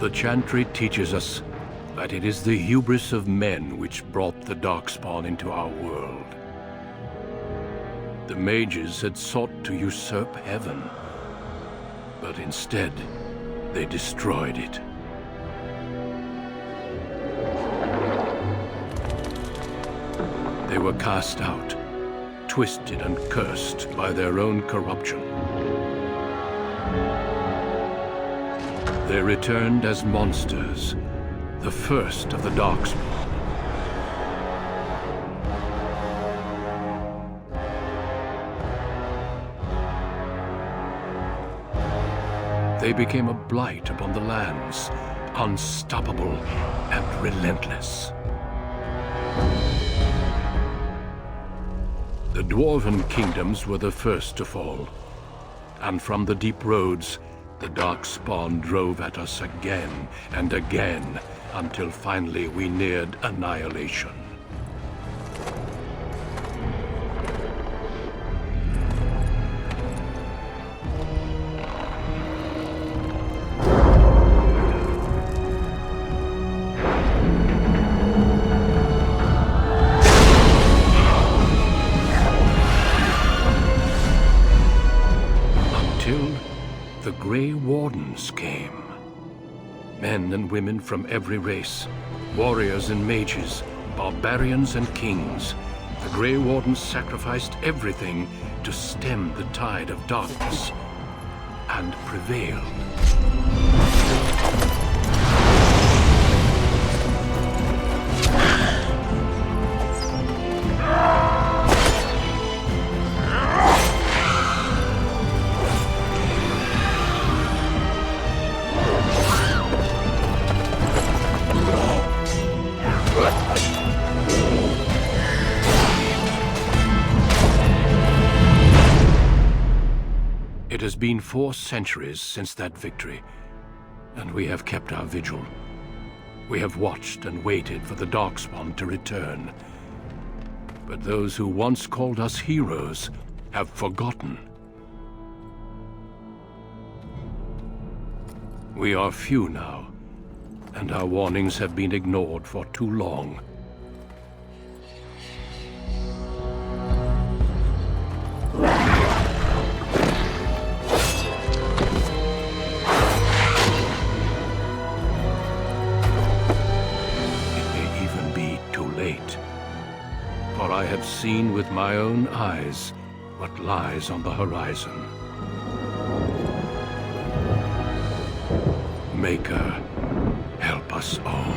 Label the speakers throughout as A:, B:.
A: The chantry teaches us that it is the hubris of men which brought the Darkspawn into our world. The mages had sought to usurp heaven, but instead, they destroyed it. They were cast out, twisted and cursed by their own corruption. They returned as monsters, the first of the Darkspawn. They became a blight upon the lands, unstoppable and relentless. The Dwarven kingdoms were the first to fall, and from the deep roads, the Darkspawn drove at us again and again, until finally we neared annihilation. The Grey Wardens came. Men and women from every race, warriors and mages, barbarians and kings. The Grey Wardens sacrificed everything to stem the tide of darkness, and prevailed. It has been 4 centuries since that victory, and we have kept our vigil. We have watched and waited for the Darkspawn to return. But those who once called us heroes have forgotten. We are few now, and our warnings have been ignored for too long. For I have seen with my own eyes what lies on the horizon. Maker, help us all.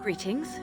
B: Greetings.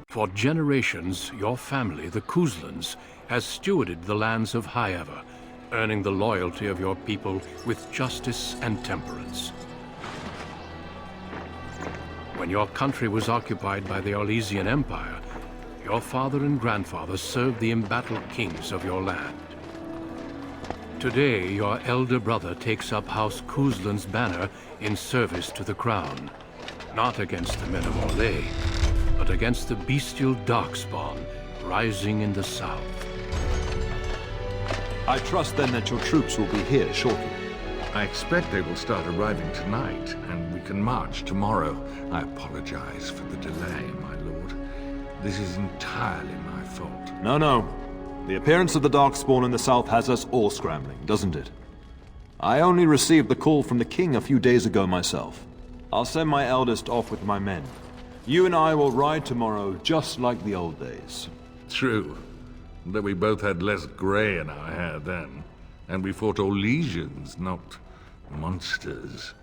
A: For generations, your family, the Kuzlans, has stewarded the lands of Highever, earning the loyalty of your people with justice and temperance. When your country was occupied by the Orlesian Empire, your father and grandfather served the embattled kings of your land. Today, your elder brother takes up House Kuzlan's banner in service to the crown, not against the men of Orlais, but against the bestial darkspawn rising in the south.
C: I trust then that your troops will be here shortly.
D: I expect they will start arriving tonight, and we can march tomorrow. I apologize for the delay, my lord. This is entirely my fault.
C: No. The appearance of the Darkspawn in the south has us all scrambling, doesn't it? I only received the call from the king a few days ago myself. I'll send my eldest off with my men. You and I will ride tomorrow just like the old days.
D: True. Though we both had less grey in our hair then. And we fought Orlesians, not monsters.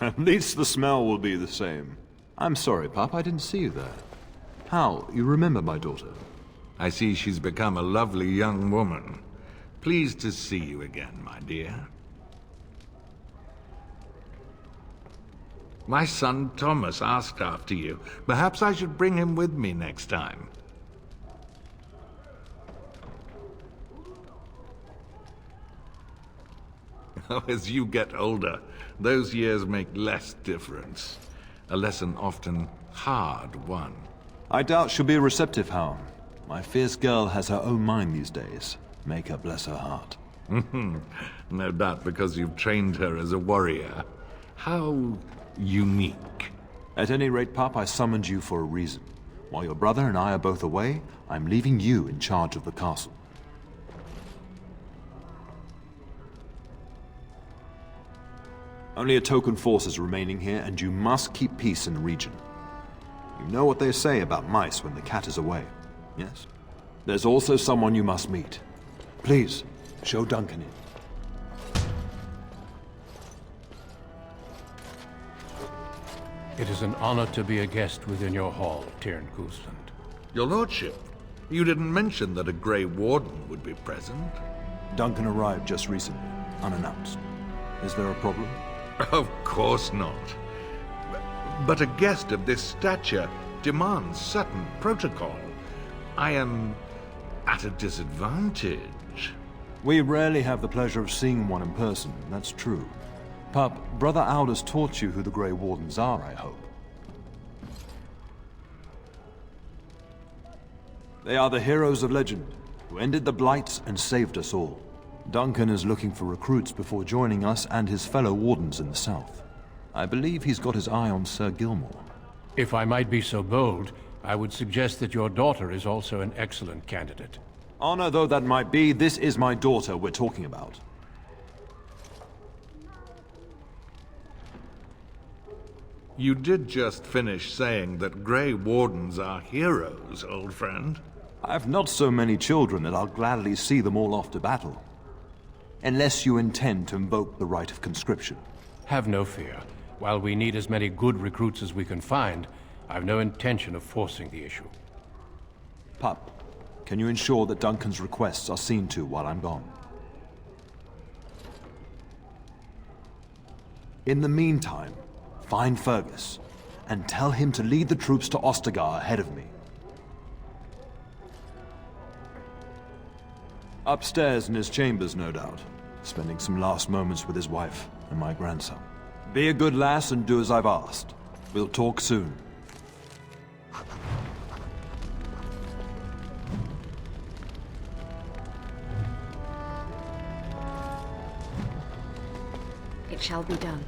C: At least the smell will be the same. I'm sorry, Pop, I didn't see you there. How? You remember my daughter?
D: I see she's become a lovely young woman. Pleased to see you again, my dear. My son Thomas asked after you. Perhaps I should bring him with me next time. As you get older, those years make less difference. A lesson often hard won.
C: I doubt she'll be receptive, Hal. My fierce girl has her own mind these days. Make her bless her heart.
D: No doubt because you've trained her as a warrior. How unique.
C: At any rate, Pop, I summoned you for a reason. While your brother and I are both away, I'm leaving you in charge of the castle. Only a token force is remaining here, and you must keep peace in the region. You know what they say about mice when the cat is away, yes? There's also someone you must meet. Please, show Duncan in.
A: It is an honor to be a guest within your hall, Tyrn Kuzland.
D: Your lordship, you didn't mention that a Grey Warden would be present.
C: Duncan arrived just recently, unannounced. Is there a problem?
D: Of course not. But a guest of this stature demands certain protocol. I am at a disadvantage.
C: We rarely have the pleasure of seeing one in person, that's true. Pup, Brother Aldous taught you who the Grey Wardens are, I hope. They are the heroes of legend, who ended the Blights and saved us all. Duncan is looking for recruits before joining us and his fellow Wardens in the south. I believe he's got his eye on Sir Gilmore.
A: If I might be so bold, I would suggest that your daughter is also an excellent candidate.
C: Honor though that might be, this is my daughter we're talking about.
D: You did just finish saying that Grey Wardens are heroes, old friend.
C: I've not so many children that I'll gladly see them all off to battle. Unless you intend to invoke the right of conscription.
A: Have no fear. While we need as many good recruits as we can find, I've no intention of forcing the issue.
C: Pup, can you ensure that Duncan's requests are seen to while I'm gone? In the meantime, find Fergus, and tell him to lead the troops to Ostagar ahead of me. Upstairs in his chambers, no doubt, spending some last moments with his wife and my grandson. Be a good lass and do as I've asked. We'll talk soon.
B: It shall be done.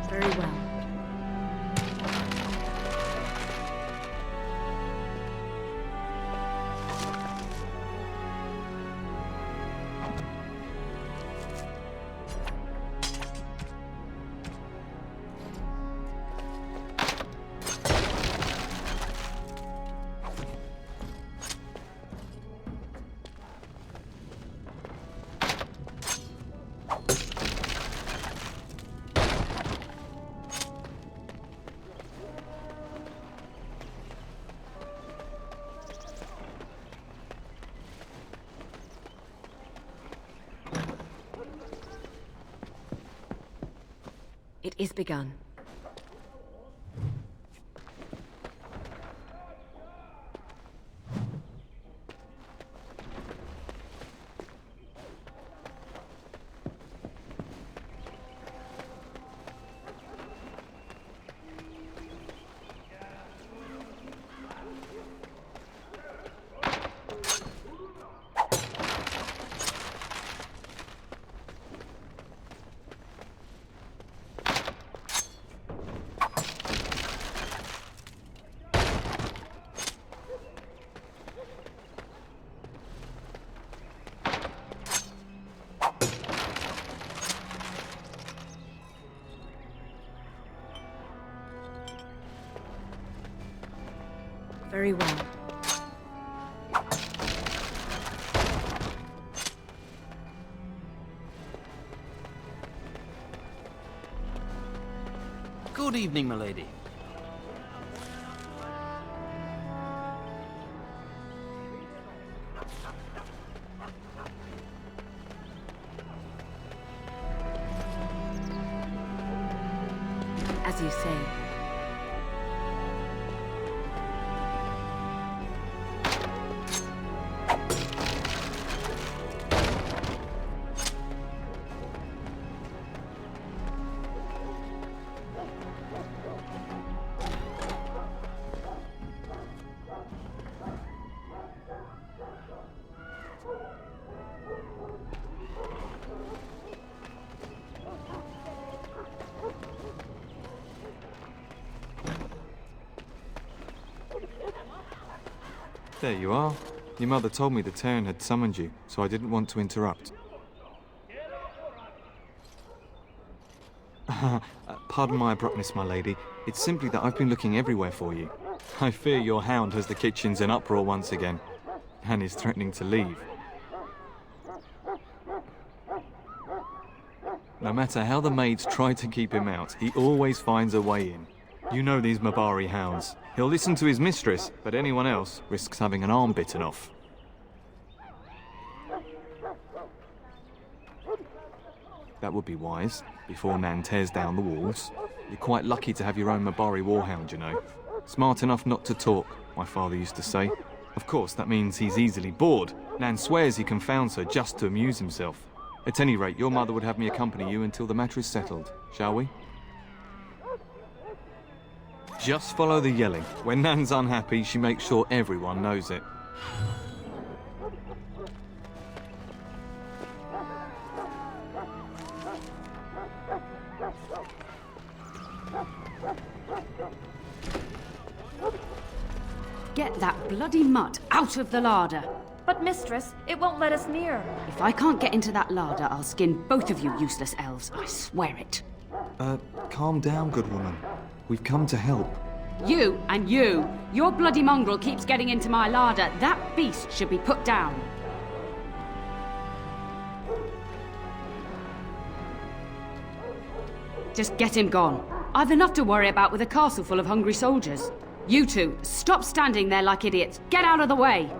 B: Very well. is begun. Very well.
E: Good evening, milady.
B: As you say.
F: There you are. Your mother told me the Terran had summoned you, so I didn't want to interrupt. Pardon my abruptness, my lady. It's simply that I've been looking everywhere for you. I fear your hound has the kitchens in uproar once again, and is threatening to leave. No matter how the maids try to keep him out, he always finds a way in. You know these Mabari hounds. He'll listen to his mistress, but anyone else risks having an arm bitten off. That would be wise, before Nan tears down the walls. You're quite lucky to have your own Mabari warhound, you know. Smart enough not to talk, my father used to say. Of course, that means he's easily bored. Nan swears he confounds her just to amuse himself. At any rate, your mother would have me accompany you until the matter is settled, shall we? Just follow the yelling. When Nan's unhappy, she makes sure everyone knows it.
G: Get that bloody mutt out of the larder.
H: But mistress, it won't let us near.
G: If I can't get into that larder, I'll skin both of you useless elves, I swear it.
F: Calm down, good woman. We've come to help.
G: You and you. Your bloody mongrel keeps getting into my larder. That beast should be put down. Just get him gone. I've enough to worry about with a castle full of hungry soldiers. You two, stop standing there like idiots. Get out of the way.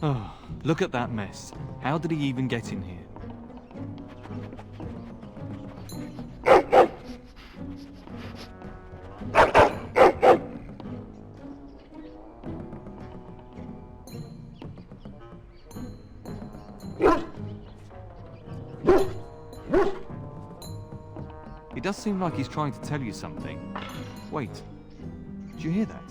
F: Oh, look at that mess. How did he even get in here? It does seem like he's trying to tell you something. Wait, did you hear that?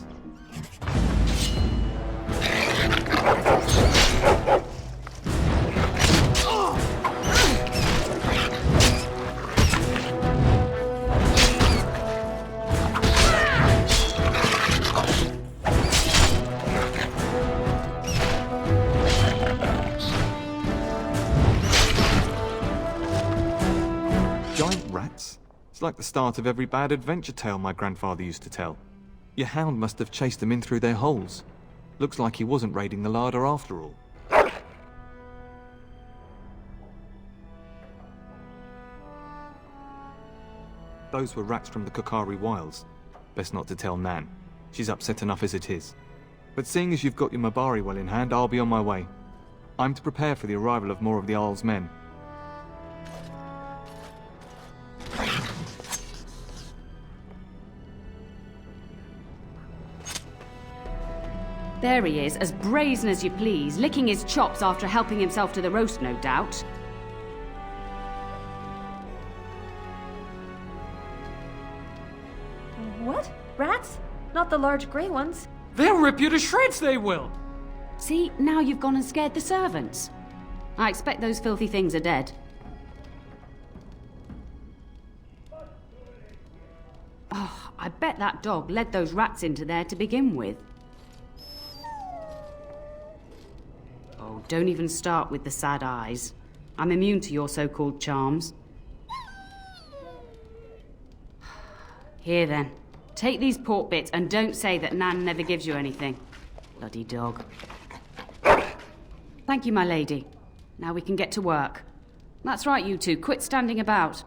F: Giant rats? It's like the start of every bad adventure tale my grandfather used to tell. Your hound must have chased them in through their holes. Looks like he wasn't raiding the larder after all. Those were rats from the Kokari Wilds. Best not to tell Nan. She's upset enough as it is. But seeing as you've got your Mabari well in hand, I'll be on my way. I'm to prepare for the arrival of more of the Isle's men.
G: There he is, as brazen as you please, licking his chops after helping himself to the roast, no doubt.
H: What? Rats? Not the large grey ones.
E: They'll rip you to shreds, they will!
G: See, now you've gone and scared the servants. I expect those filthy things are dead. Oh, I bet that dog led those rats into there to begin with. Oh, don't even start with the sad eyes. I'm immune to your so-called charms. Here then, take these pork bits and don't say that Nan never gives you anything. Bloody dog. Thank you, my lady. Now we can get to work. That's right, you two. Quit standing about.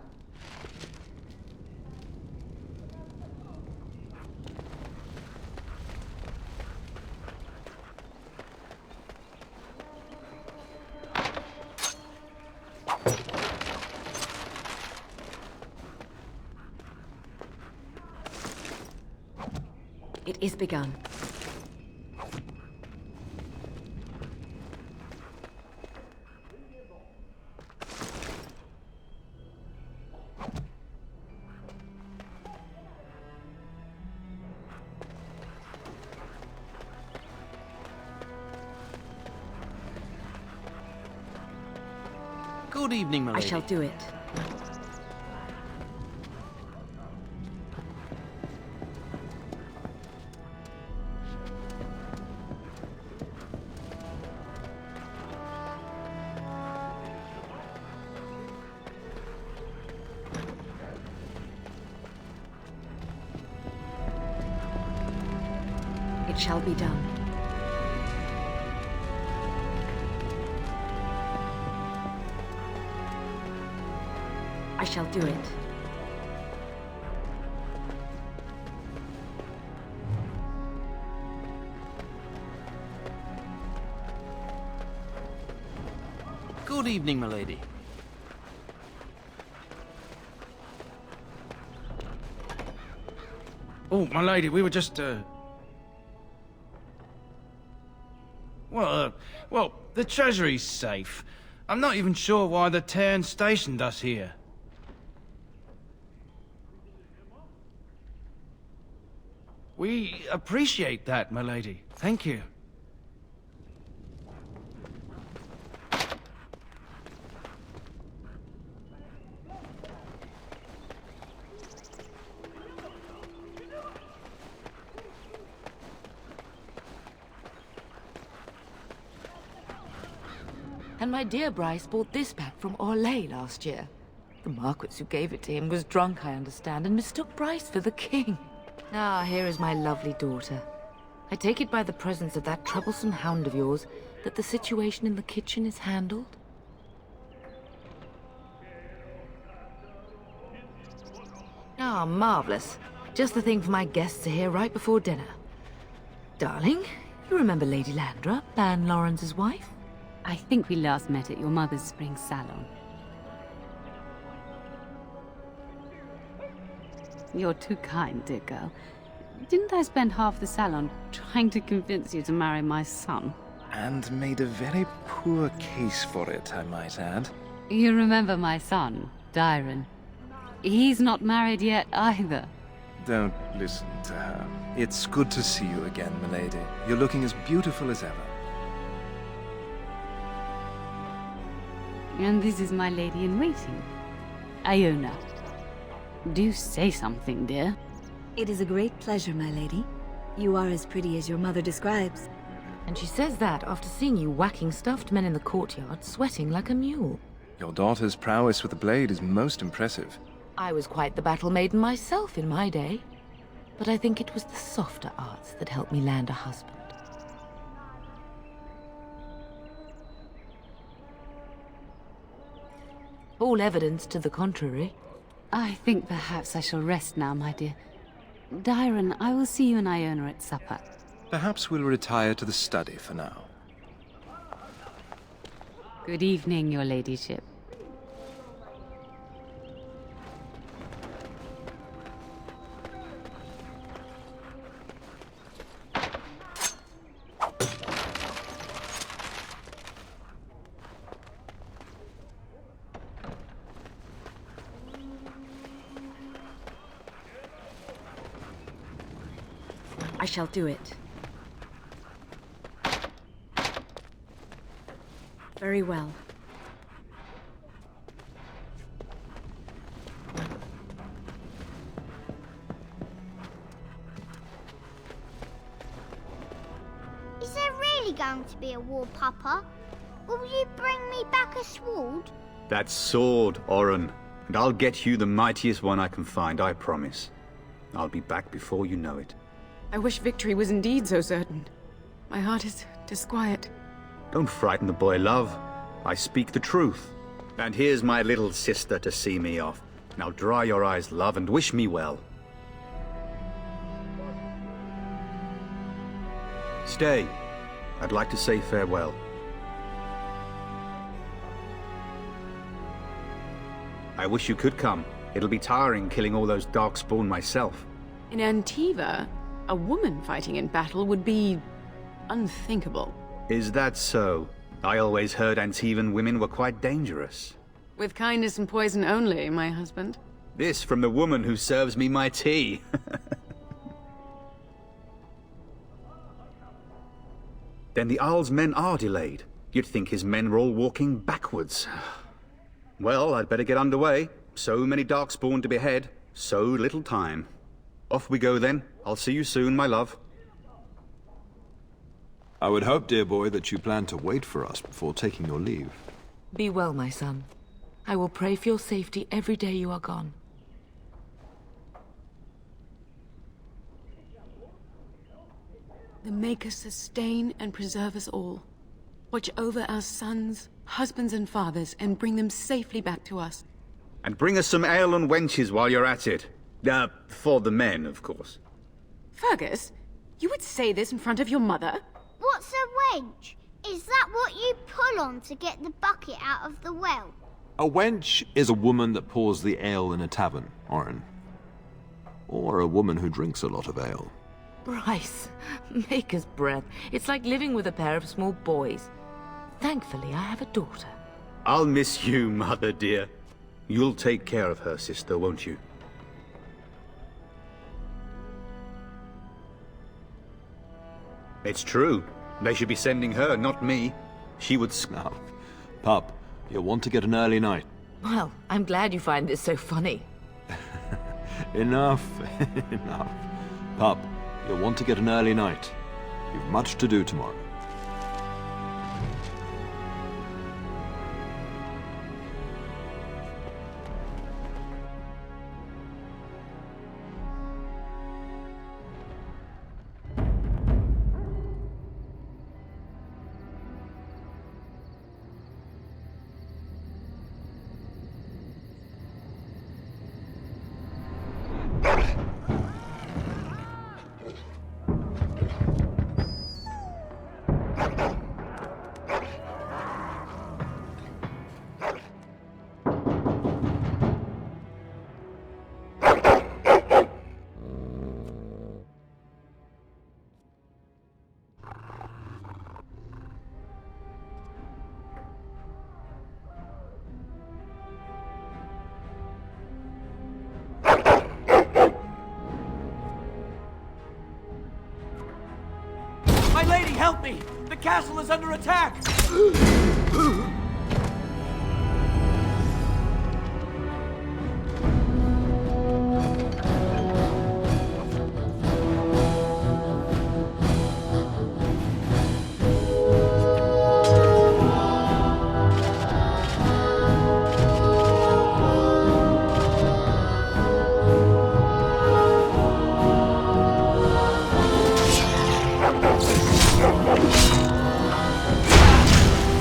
B: It is begun.
E: Good evening, my
B: I
E: lady.
B: shall do it. It shall be done. I shall do it.
E: Good evening, my lady.
I: Oh, my lady, we were just, Well, the treasury's safe. I'm not even sure why the Terran stationed us here. We appreciate that, my lady. Thank you.
J: And my dear Bryce bought this back from Orlais last year. The Marquis who gave it to him was drunk, I understand, and mistook Bryce for the king. Ah, here is my lovely daughter. I take it by the presence of that troublesome hound of yours that the situation in the kitchen is handled? Ah, marvelous. Just the thing for my guests to hear right before dinner. Darling, you remember Lady Landra, Ban Lawrence's wife?
G: I think we last met at your mother's spring salon. You're too kind, dear girl. Didn't I spend half the salon trying to convince you to marry my son?
K: And made a very poor case for it, I might add.
G: You remember my son, Dyron. He's not married yet either.
K: Don't listen to her. It's good to see you again, milady. You're looking as beautiful as ever.
G: And this is my lady-in-waiting, Iona. Do say something, dear.
B: It is a great pleasure, my lady. You are as pretty as your mother describes.
J: And she says that after seeing you whacking stuffed men in the courtyard, sweating like a mule.
K: Your daughter's prowess with the blade is most impressive.
J: I was quite the battle maiden myself in my day. But I think it was the softer arts that helped me land a husband. All evidence to the contrary.
G: I think perhaps I shall rest now, my dear. Dyron, I will see you and Iona at supper.
K: Perhaps we'll retire to the study for now.
G: Good evening, your ladyship.
B: I shall do it. Very well.
L: Is there really going to be a war, Papa? Will you bring me back a sword?
M: That sword, Oren. And I'll get you the mightiest one I can find, I promise. I'll be back before you know it.
N: I wish victory was indeed so certain. My heart is disquiet.
M: Don't frighten the boy, love. I speak the truth. And here's my little sister to see me off. Now dry your eyes, love, and wish me well. Stay. I'd like to say farewell. I wish you could come. It'll be tiring killing all those darkspawn myself.
N: In Antiva, a woman fighting in battle would be unthinkable.
M: Is that so? I always heard Antivan women were quite dangerous.
N: With kindness and poison only, my husband.
M: This from the woman who serves me my tea. Then the Arl's men are delayed. You'd think his men were all walking backwards. Well, I'd better get underway. So many darkspawn to behead, so little time. Off we go then. I'll see you soon, my love.
C: I would hope, dear boy, that you plan to wait for us before taking your leave.
J: Be well, my son. I will pray for your safety every day you are gone.
N: The Maker sustain and preserve us all. Watch over our sons, husbands and fathers, and bring them safely back to us.
M: And bring us some ale and wenches while you're at it. For the men, of course.
N: Fergus, you would say this in front of your mother?
L: What's a wench? Is that what you pull on to get the bucket out of the well?
C: A wench is a woman that pours the ale in a tavern, Oren. Or a woman who drinks a lot of ale.
J: Bryce, maker's breath. It's like living with a pair of small boys. Thankfully, I have a daughter.
M: I'll miss you, mother dear. You'll take care of her, sister, won't you? It's true. They should be sending her, not me. She would
C: Now, pup, you'll want to get an early night.
J: Well, I'm glad you find this so funny.
C: Enough, enough. Pup, you'll want to get an early night. You've much to do tomorrow.
E: My lady, help me! The castle is under attack!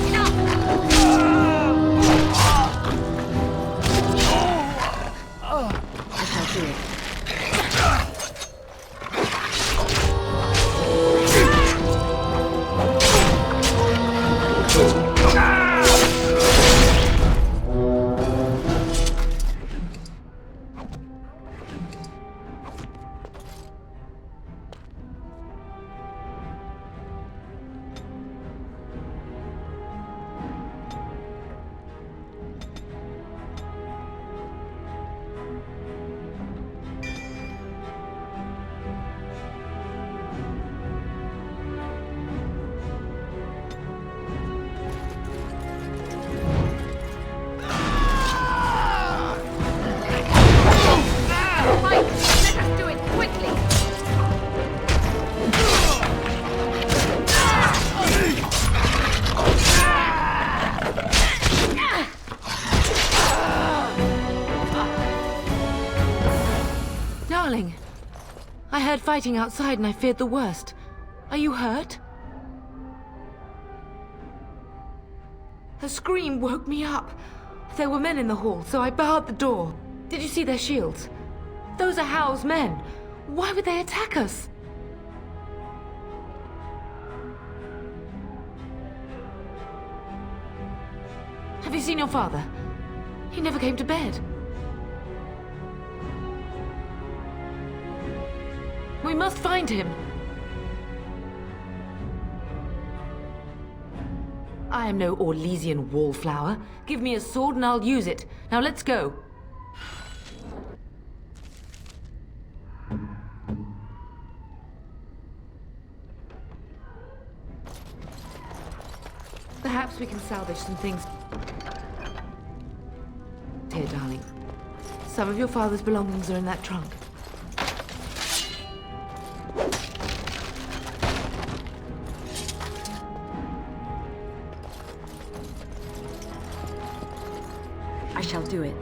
L: Stop!
J: Darling, I heard fighting outside and I feared the worst. Are you hurt? Her scream woke me up. There were men in the hall, so I barred the door. Did you see their shields? Those are Howe's men. Why would they attack us? Have you seen your father? He never came to bed. We must find him. I am no Orlesian wallflower. Give me a sword and I'll use it. Now let's go. Perhaps we can salvage some things. Here, darling. Some of your father's belongings are in that trunk.
B: I shall do it.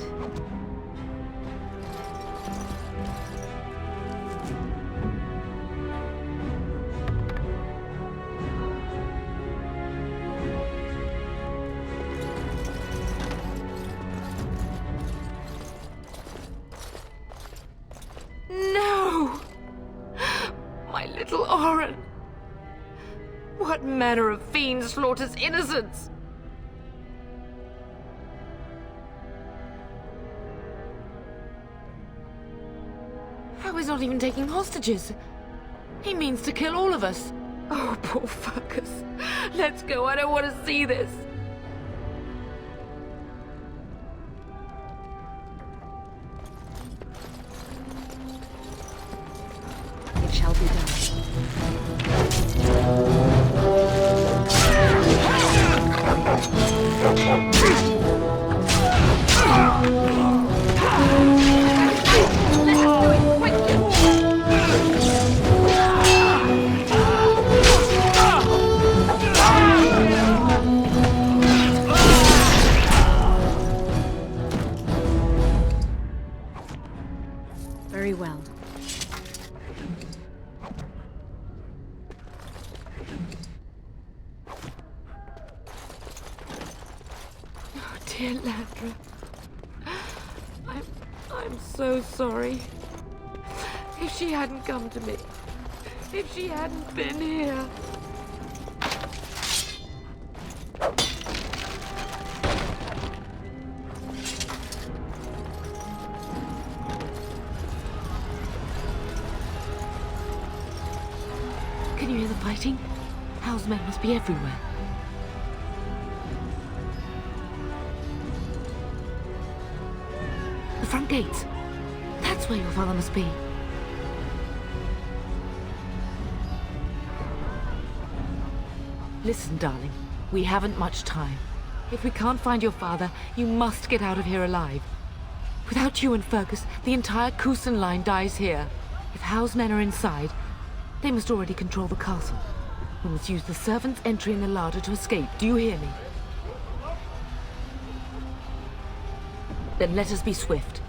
J: No! My little Oren! What manner of fiend slaughters innocents? He's not even taking hostages. He means to kill all of us. Oh, poor fuckers. Let's go. I don't want to see this.
B: It shall be done. Very well.
J: Oh, dear Landra. I'm so sorry. If she hadn't come to me, if she hadn't been here. Can you hear the fighting? Hal's men must be everywhere. The front gates. That's where your father must be. Listen, darling. We haven't much time. If we can't find your father, you must get out of here alive. Without you and Fergus, the entire Kusen line dies here. If Hal's men are inside, they must already control the castle. We must use the servants' entry in the larder to escape. Do you hear me? Then let us be swift.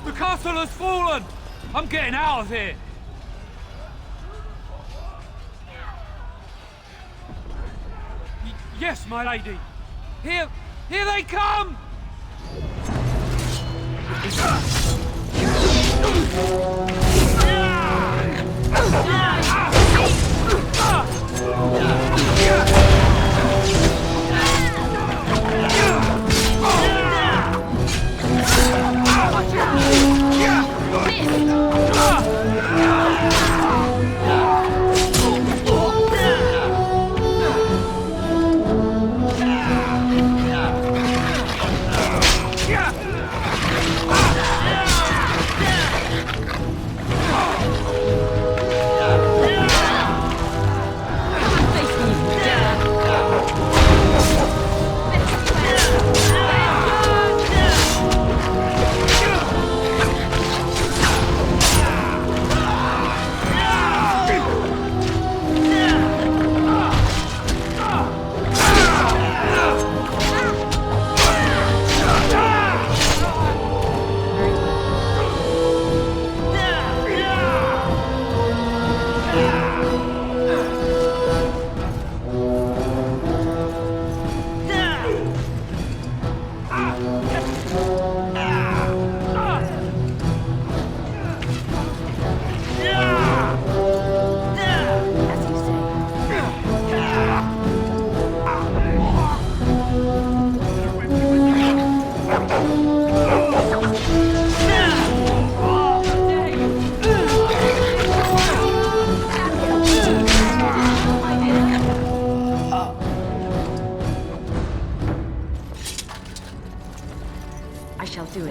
O: The castle has fallen! I'm getting out of here! Yes, my lady! Here they come!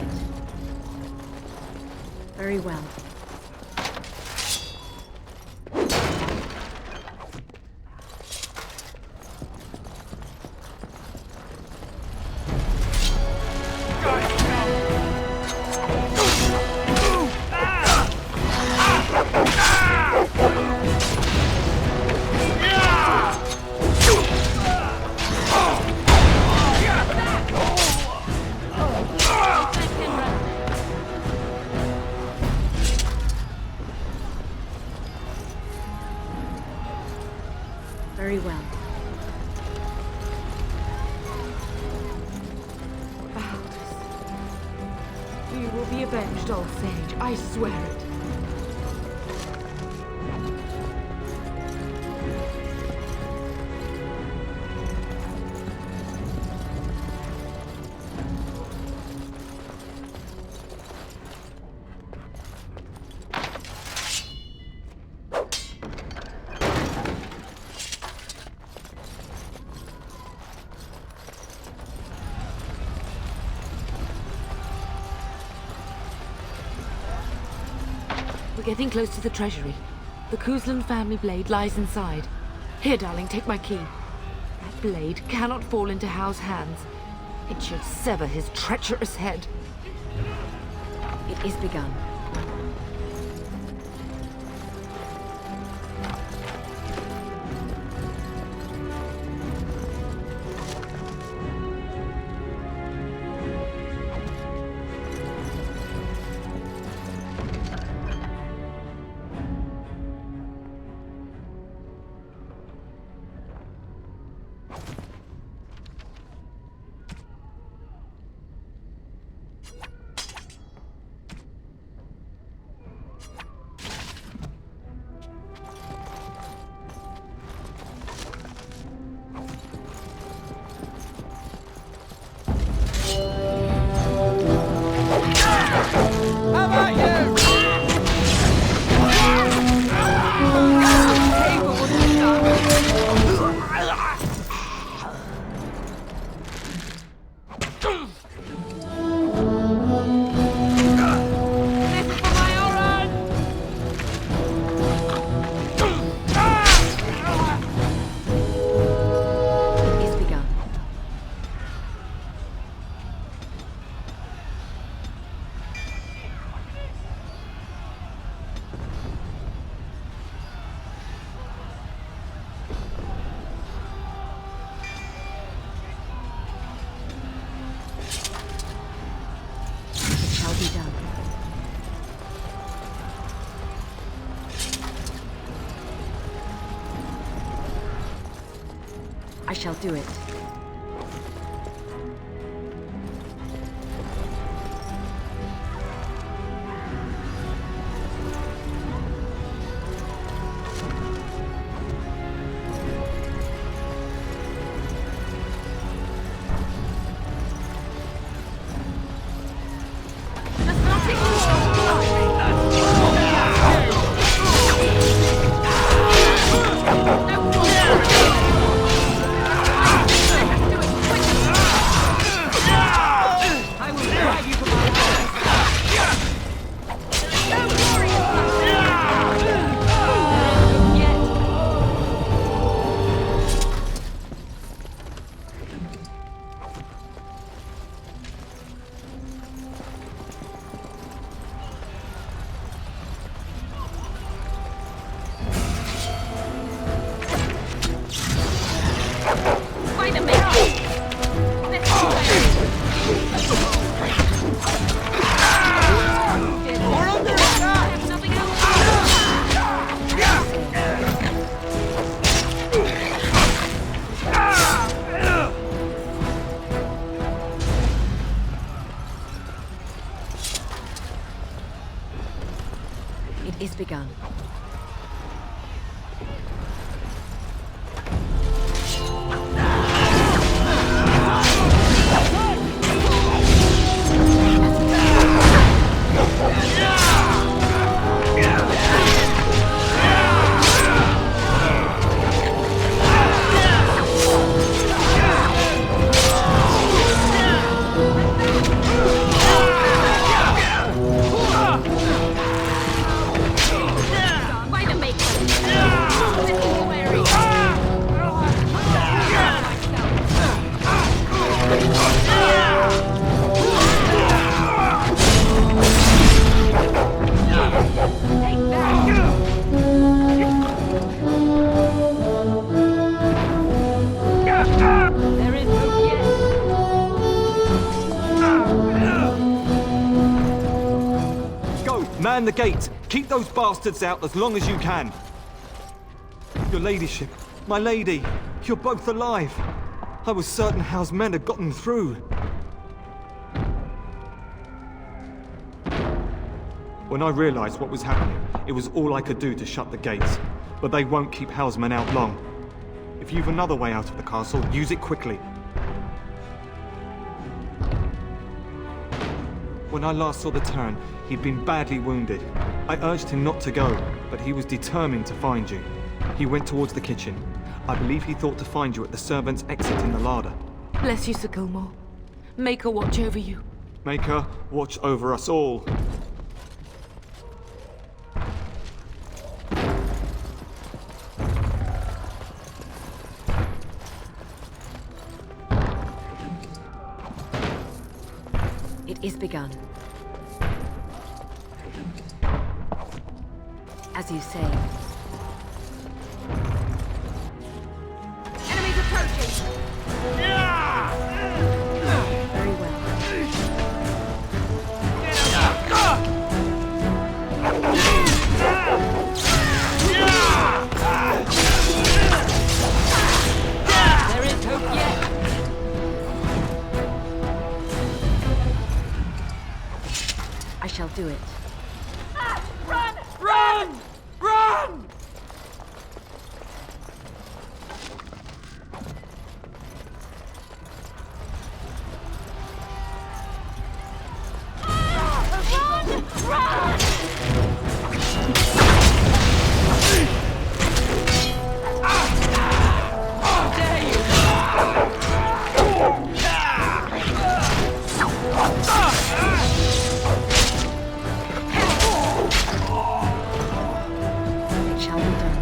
B: right. Very well. Very well.
J: You will be avenged, old sage. I swear it. We're getting close to the treasury. The Kuzlan family blade lies inside. Here, darling, take my key. That blade cannot fall into Hao's hands. It should sever his treacherous head.
B: It is begun. Be done. I shall do it. It is begun.
F: Man the gate! Keep those bastards out as long as you can! Your ladyship, my lady, you're both alive! I was certain Howe's men had gotten through. When I realized what was happening, it was all I could do to shut the gates. But they won't keep Howe's men out long. If you've another way out of the castle, use it quickly. When I last saw the Terran, he'd been badly wounded. I urged him not to go, but he was determined to find you. He went towards the kitchen. I believe he thought to find you at the servants' exit in the larder.
J: Bless you, Sir Gilmore. Make her watch over you.
F: Make her watch over us all.
B: It is begun. As you say.
E: Enemies approaching!
B: Very well.
J: There is hope yet.
B: I shall do it.
E: Run! Run! Run!
B: It shall be done.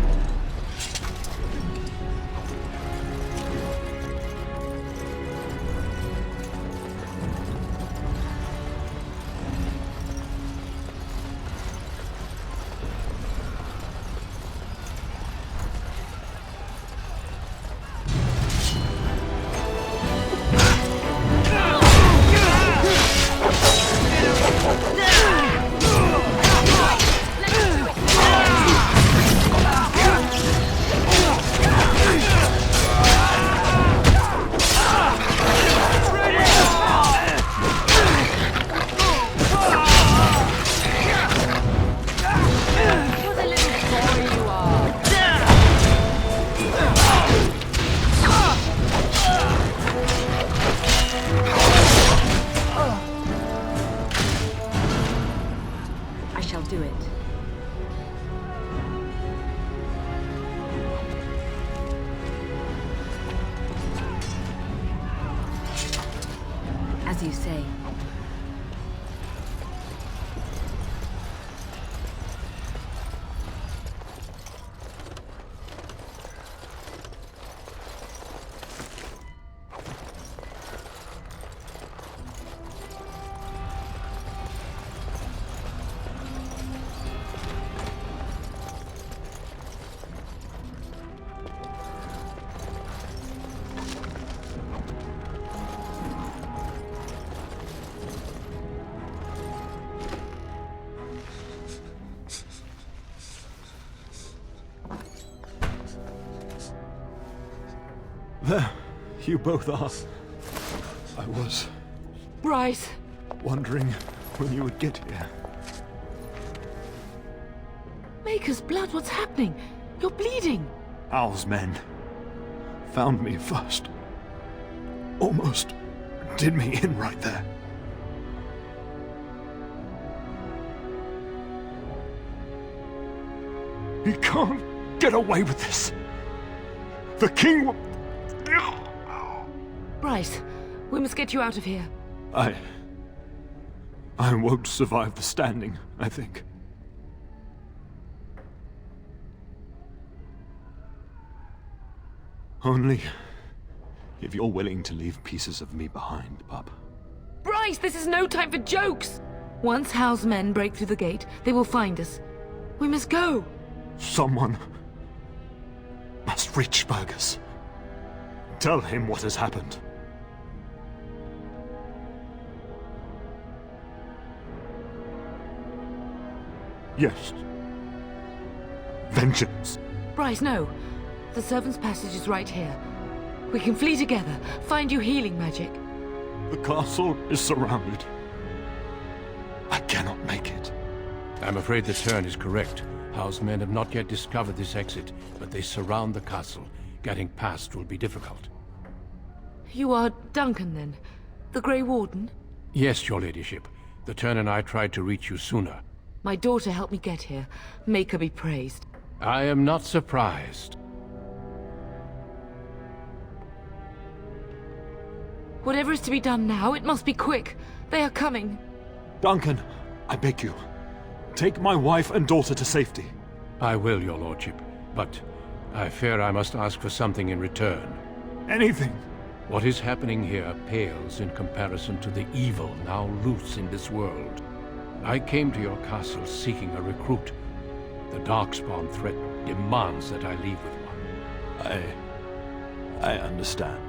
B: I shall do it. As you say.
C: There, you both are. I was
J: Bryce!
C: wondering when you would get here.
J: Maker's blood, what's happening? You're bleeding!
C: Owl's men found me first. Almost did me in right there. He can't get away with this. The king will...
J: Bryce, we must get you out of here.
C: I won't survive the standing, I think. Only if you're willing to leave pieces of me behind, pup.
J: Bryce, this is no time for jokes! Once Howe's men break through the gate, they will find us. We must go!
C: Someone must reach Burgess. Tell him what has happened. Yes. Vengeance.
J: Bryce, no. The servant's passage is right here. We can flee together, find you healing magic.
C: The castle is surrounded. I cannot make it.
A: I'm afraid the turn is correct. House men have not yet discovered this exit, but they surround the castle. Getting past will be difficult.
J: You are Duncan, then? The Grey Warden?
A: Yes, your ladyship. The turn and I tried to reach you sooner.
J: My daughter helped me get here. Make her be praised.
A: I am not surprised.
J: Whatever is to be done now, it must be quick. They are coming.
C: Duncan, I beg you. Take my wife and daughter to safety.
A: I will, your lordship, but I fear I must ask for something in return.
C: Anything.
A: What is happening here pales in comparison to the evil now loose in this world. I came to your castle seeking a recruit. The Darkspawn threat demands that I leave with one.
C: I understand.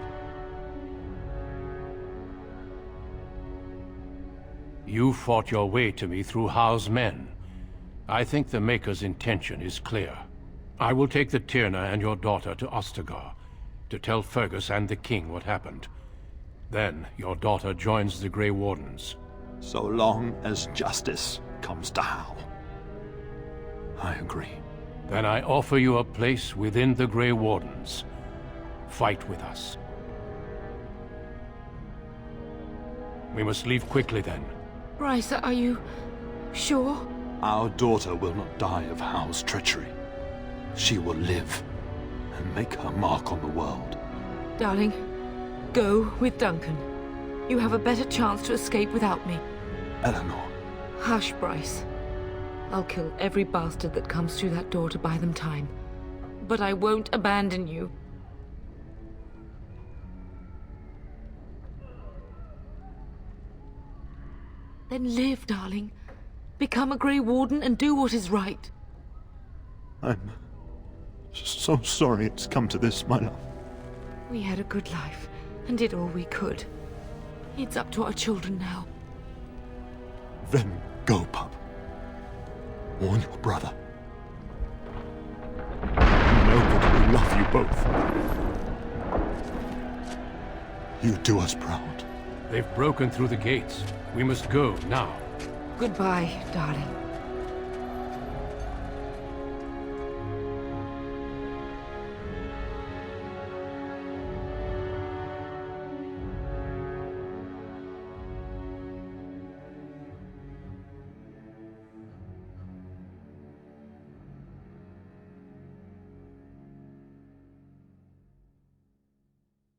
A: You fought your way to me through Howe's men. I think the Maker's intention is clear. I will take the Tyrna and your daughter to Ostagar, to tell Fergus and the King what happened. Then your daughter joins the Grey Wardens.
C: So long as justice comes to Howe. I agree.
A: Then I offer you a place within the Grey Wardens. Fight with us. We must leave quickly then.
J: Bryce, are you sure?
C: Our daughter will not die of Howe's treachery. She will live and make her mark on the world.
J: Darling, go with Duncan. You have a better chance to escape without me.
C: Eleanor.
J: Hush, Bryce. I'll kill every bastard that comes through that door to buy them time. But I won't abandon you. Then live, darling. Become a Grey Warden and do what is right.
C: I'm so sorry it's come to this, my love.
J: We had a good life and did all we could. It's up to our children now.
C: Then go, pup. Warn your brother. Know that we love you both. You do us proud.
A: They've broken through the gates. We must go now.
J: Goodbye, darling.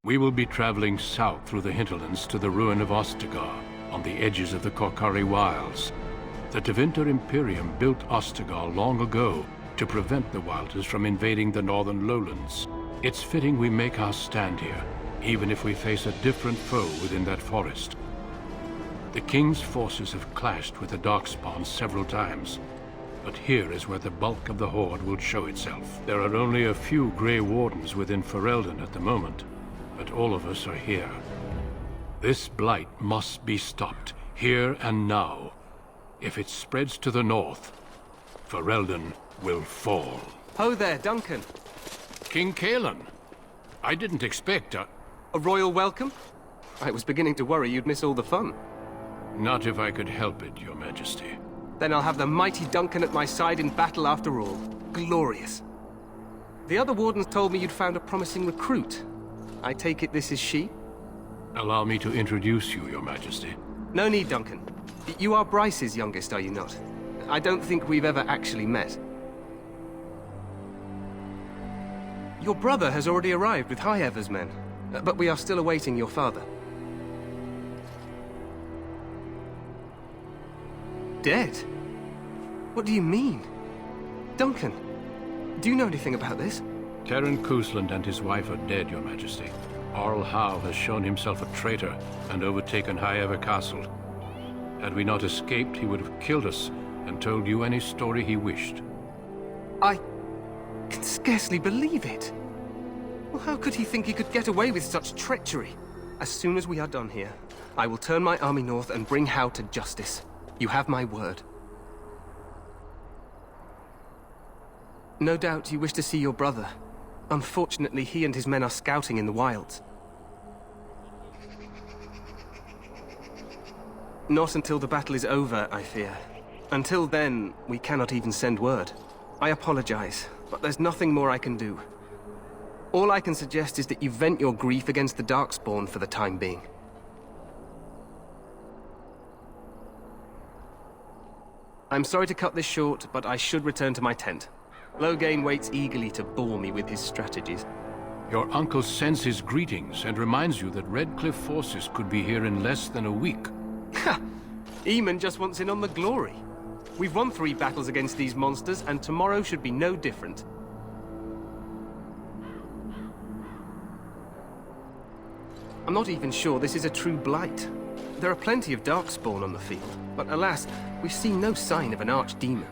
A: We will be traveling south through the hinterlands to the ruin of Ostagar, on the edges of the Korkari Wilds. The Tevinter Imperium built Ostagar long ago to prevent the Wilders from invading the northern lowlands. It's fitting we make our stand here, even if we face a different foe within that forest. The King's forces have clashed with the Darkspawn several times, but here is where the bulk of the Horde will show itself. There are only a few Grey Wardens within Ferelden at the moment, but all of us are here. This blight must be stopped, here and now. If it spreads to the north, Ferelden will fall.
P: Ho there, Duncan.
A: King Kaelan. I didn't expect
P: a royal welcome? I was beginning to worry you'd miss all the fun.
A: Not if I could help it, Your Majesty.
P: Then I'll have the mighty Duncan at my side in battle after all. Glorious. The other wardens told me you'd found a promising recruit. I take it this is she?
A: Allow me to introduce you, Your Majesty.
P: No need, Duncan. You are Bryce's youngest, are you not? I don't think we've ever actually met. Your brother has already arrived with High Ever's men, but we are still awaiting your father. Dead? What do you mean? Duncan, do you know anything about this?
A: Terran Cousland and his wife are dead, Your Majesty. Arl Howe has shown himself a traitor and overtaken High Ever Castle. Had we not escaped, he would have killed us and told you any story he wished.
P: I can scarcely believe it. Well, how could he think he could get away with such treachery? As soon as we are done here, I will turn my army north and bring Howe to justice. You have my word. No doubt you wish to see your brother. Unfortunately, he and his men are scouting in the wilds. Not until the battle is over, I fear. Until then, we cannot even send word. I apologize, but there's nothing more I can do. All I can suggest is that you vent your grief against the Darkspawn for the time being. I'm sorry to cut this short, but I should return to my tent. Loghain waits eagerly to bore me with his strategies.
A: Your uncle sends his greetings and reminds you that Redcliffe forces could be here in less than a week.
P: Ha! Eamon just wants in on the glory. We've won 3 battles against these monsters, and tomorrow should be no different. I'm not even sure this is a true blight. There are plenty of Darkspawn on the field, but alas, we've seen no sign of an archdemon.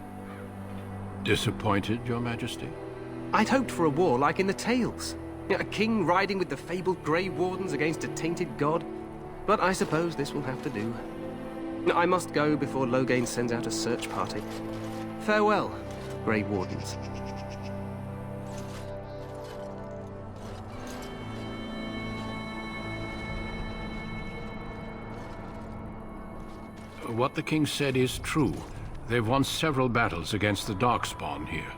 A: Disappointed, Your Majesty?
P: I'd hoped for a war like in the tales. A king riding with the fabled Grey Wardens against a tainted god. But I suppose this will have to do. I must go before Loghain sends out a search party. Farewell, Grey Wardens.
A: What the king said is true. They've won several battles against the Darkspawn here.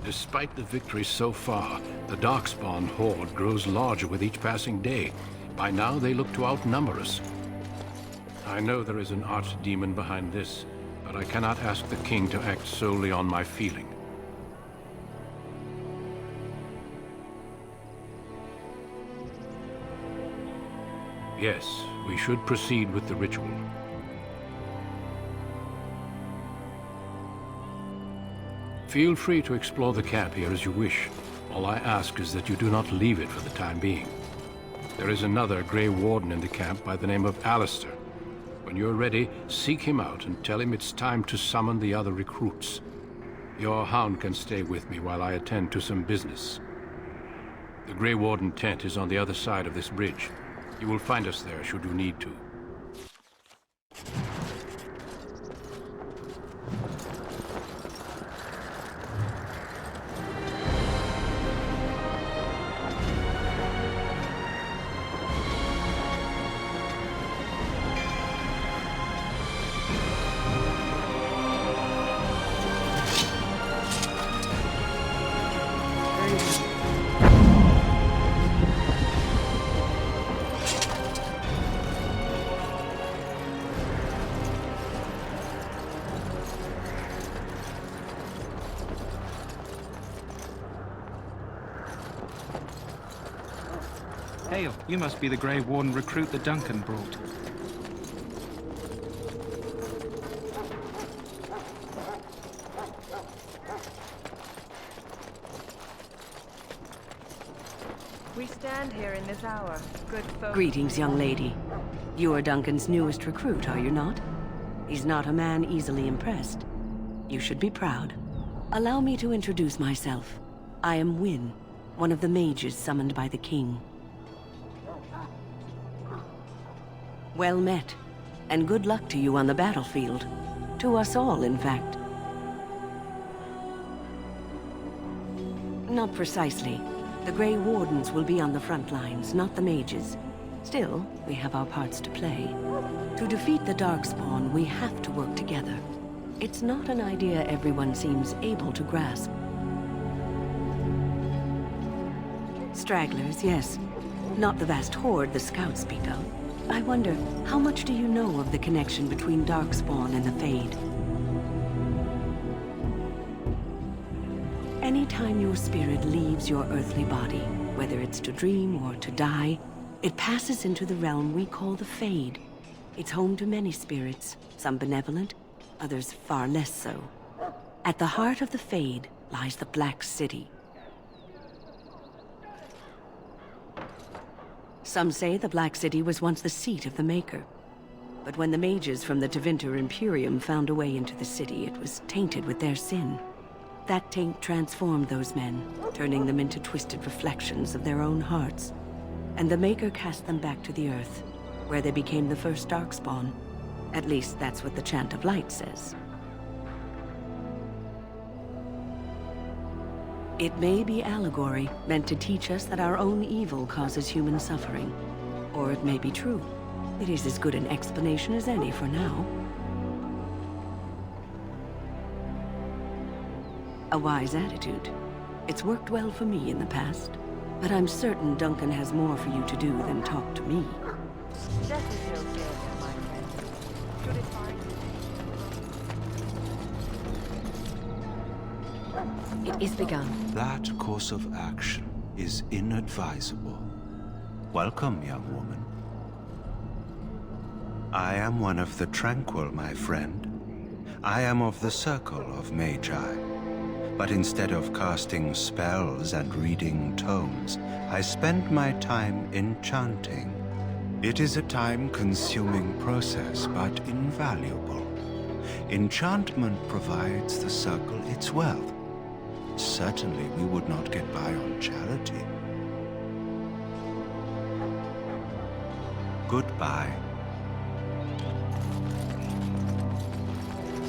A: Despite the victories so far, the Darkspawn horde grows larger with each passing day. By now, they look to outnumber us. I know there is an archdemon behind this, but I cannot ask the king to act solely on my feeling. Yes, we should proceed with the ritual. Feel free to explore the camp here as you wish. All I ask is that you do not leave it for the time being. There is another Grey Warden in the camp by the name of Alistair. When you're ready, seek him out and tell him it's time to summon the other recruits. Your hound can stay with me while I attend to some business. The Grey Warden tent is on the other side of this bridge. You will find us there should you need to.
Q: Hail, you must be the Grey Warden recruit that Duncan brought.
R: We stand here in this hour, good folk.
S: Greetings, young lady. You are Duncan's newest recruit, are you not? He's not a man easily impressed. You should be proud. Allow me to introduce myself. I am Wynne, one of the mages summoned by the king. Well met, and good luck to you on the battlefield. To us all, in fact. Not precisely. The Grey Wardens will be on the front lines, not the mages. Still, we have our parts to play. To defeat the Darkspawn, we have to work together. It's not an idea everyone seems able to grasp. Stragglers, yes. Not the vast horde the scouts speak of. I wonder, how much do you know of the connection between Darkspawn and the Fade? Anytime your spirit leaves your earthly body, whether it's to dream or to die, it passes into the realm we call the Fade. It's home to many spirits, some benevolent, others far less so. At the heart of the Fade lies the Black City. Some say the Black City was once the seat of the Maker. But when the mages from the Tevinter Imperium found a way into the city, it was tainted with their sin. That taint transformed those men, turning them into twisted reflections of their own hearts. And the Maker cast them back to the Earth, where they became the first Darkspawn. At least that's what the Chant of Light says. It may be allegory, meant to teach us that our own evil causes human suffering. Or it may be true. It is as good an explanation as any for now. A wise attitude. It's worked well for me in the past. But I'm certain Duncan has more for you to do than talk to me.
R: Death is no failure, my friend. Should it find
J: It is begun.
T: That course of action is inadvisable. Welcome, young woman. I am one of the Tranquil, my friend. I am of the Circle of Magi. But instead of casting spells and reading tomes, I spend my time enchanting. It is a time-consuming process, but invaluable. Enchantment provides the Circle its wealth. Certainly we would not get by on charity. Goodbye.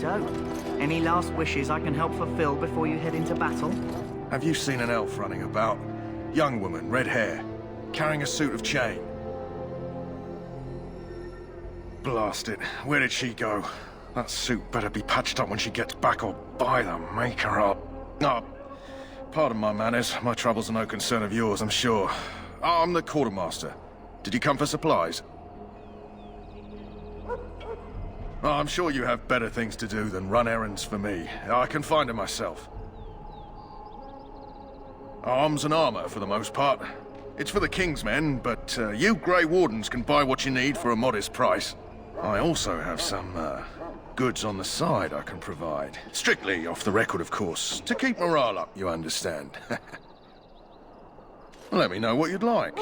E: So, any last wishes I can help fulfill before you head into battle?
U: Have you seen an elf running about? Young woman, red hair, carrying a suit of chain. Blast it. Where did she go? That suit better be patched up when she gets back, or by the maker up. Oh, pardon my manners. My troubles are no concern of yours, I'm sure. I'm the quartermaster. Did you come for supplies? Oh, I'm sure you have better things to do than run errands for me. I can find them myself. Arms and armor, for the most part. It's for the King's men, but you Grey Wardens can buy what you need for a modest price. I also have some, goods on the side I can provide. Strictly off the record, of course. To keep morale up, you understand. Let me know what you'd like.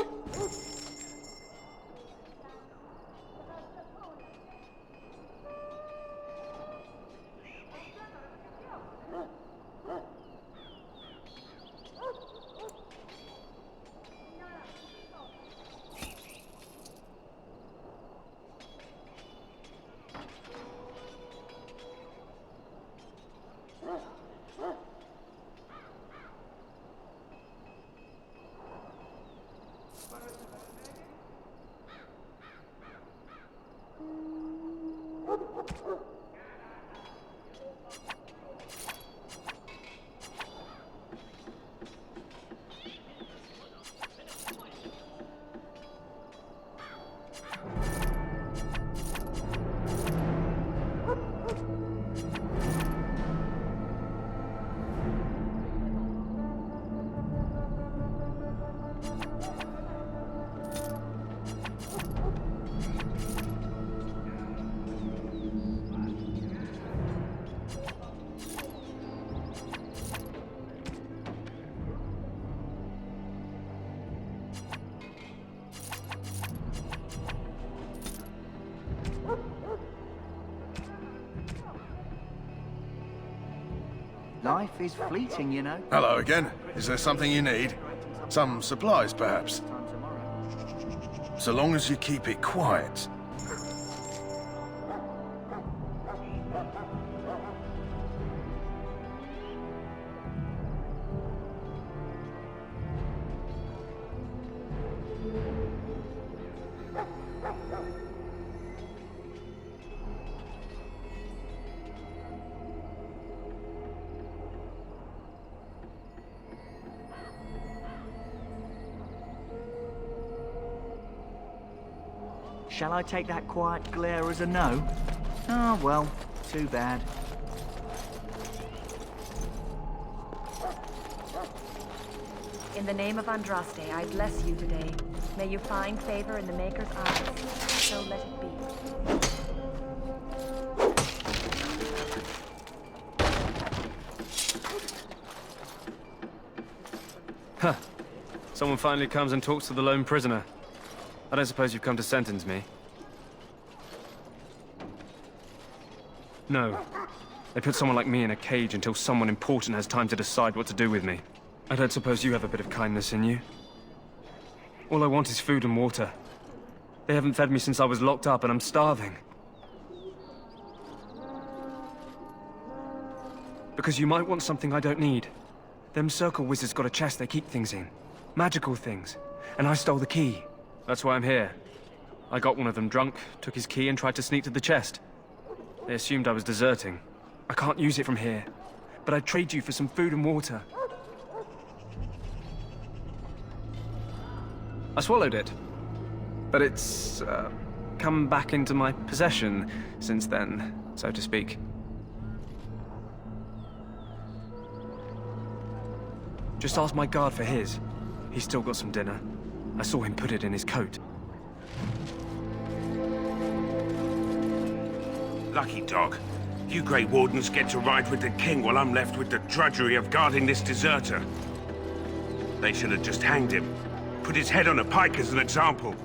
E: Life is fleeting, you know.
U: Hello again. Is there something you need? Some supplies, perhaps? So long as you keep it quiet.
E: Shall I take that quiet glare as a no? Oh, well, too bad.
R: In the name of Andraste, I bless you today. May you find favor in the Maker's eyes. So let it be.
F: Huh. Someone finally comes and talks to the lone prisoner. I don't suppose you've come to sentence me? No. They put someone like me in a cage until someone important has time to decide what to do with me. I don't suppose you have a bit of kindness in you? All I want is food and water. They haven't fed me since I was locked up and I'm starving.
P: Because you might want something I don't need. Them circle wizards got a chest they keep things in. Magical things. And I stole the key. That's why I'm here. I got one of them drunk, took his key and tried to sneak to the chest. They assumed I was deserting. I can't use it from here. But I'd trade you for some food and water. I swallowed it. But it's, come back into my possession since then, so to speak. Just ask my guard for his. He's still got some dinner. I saw him put it in his coat.
D: Lucky dog. You Grey Wardens get to ride with the king while I'm left with the drudgery of guarding this deserter. They should have just hanged him. Put his head on a pike as an example.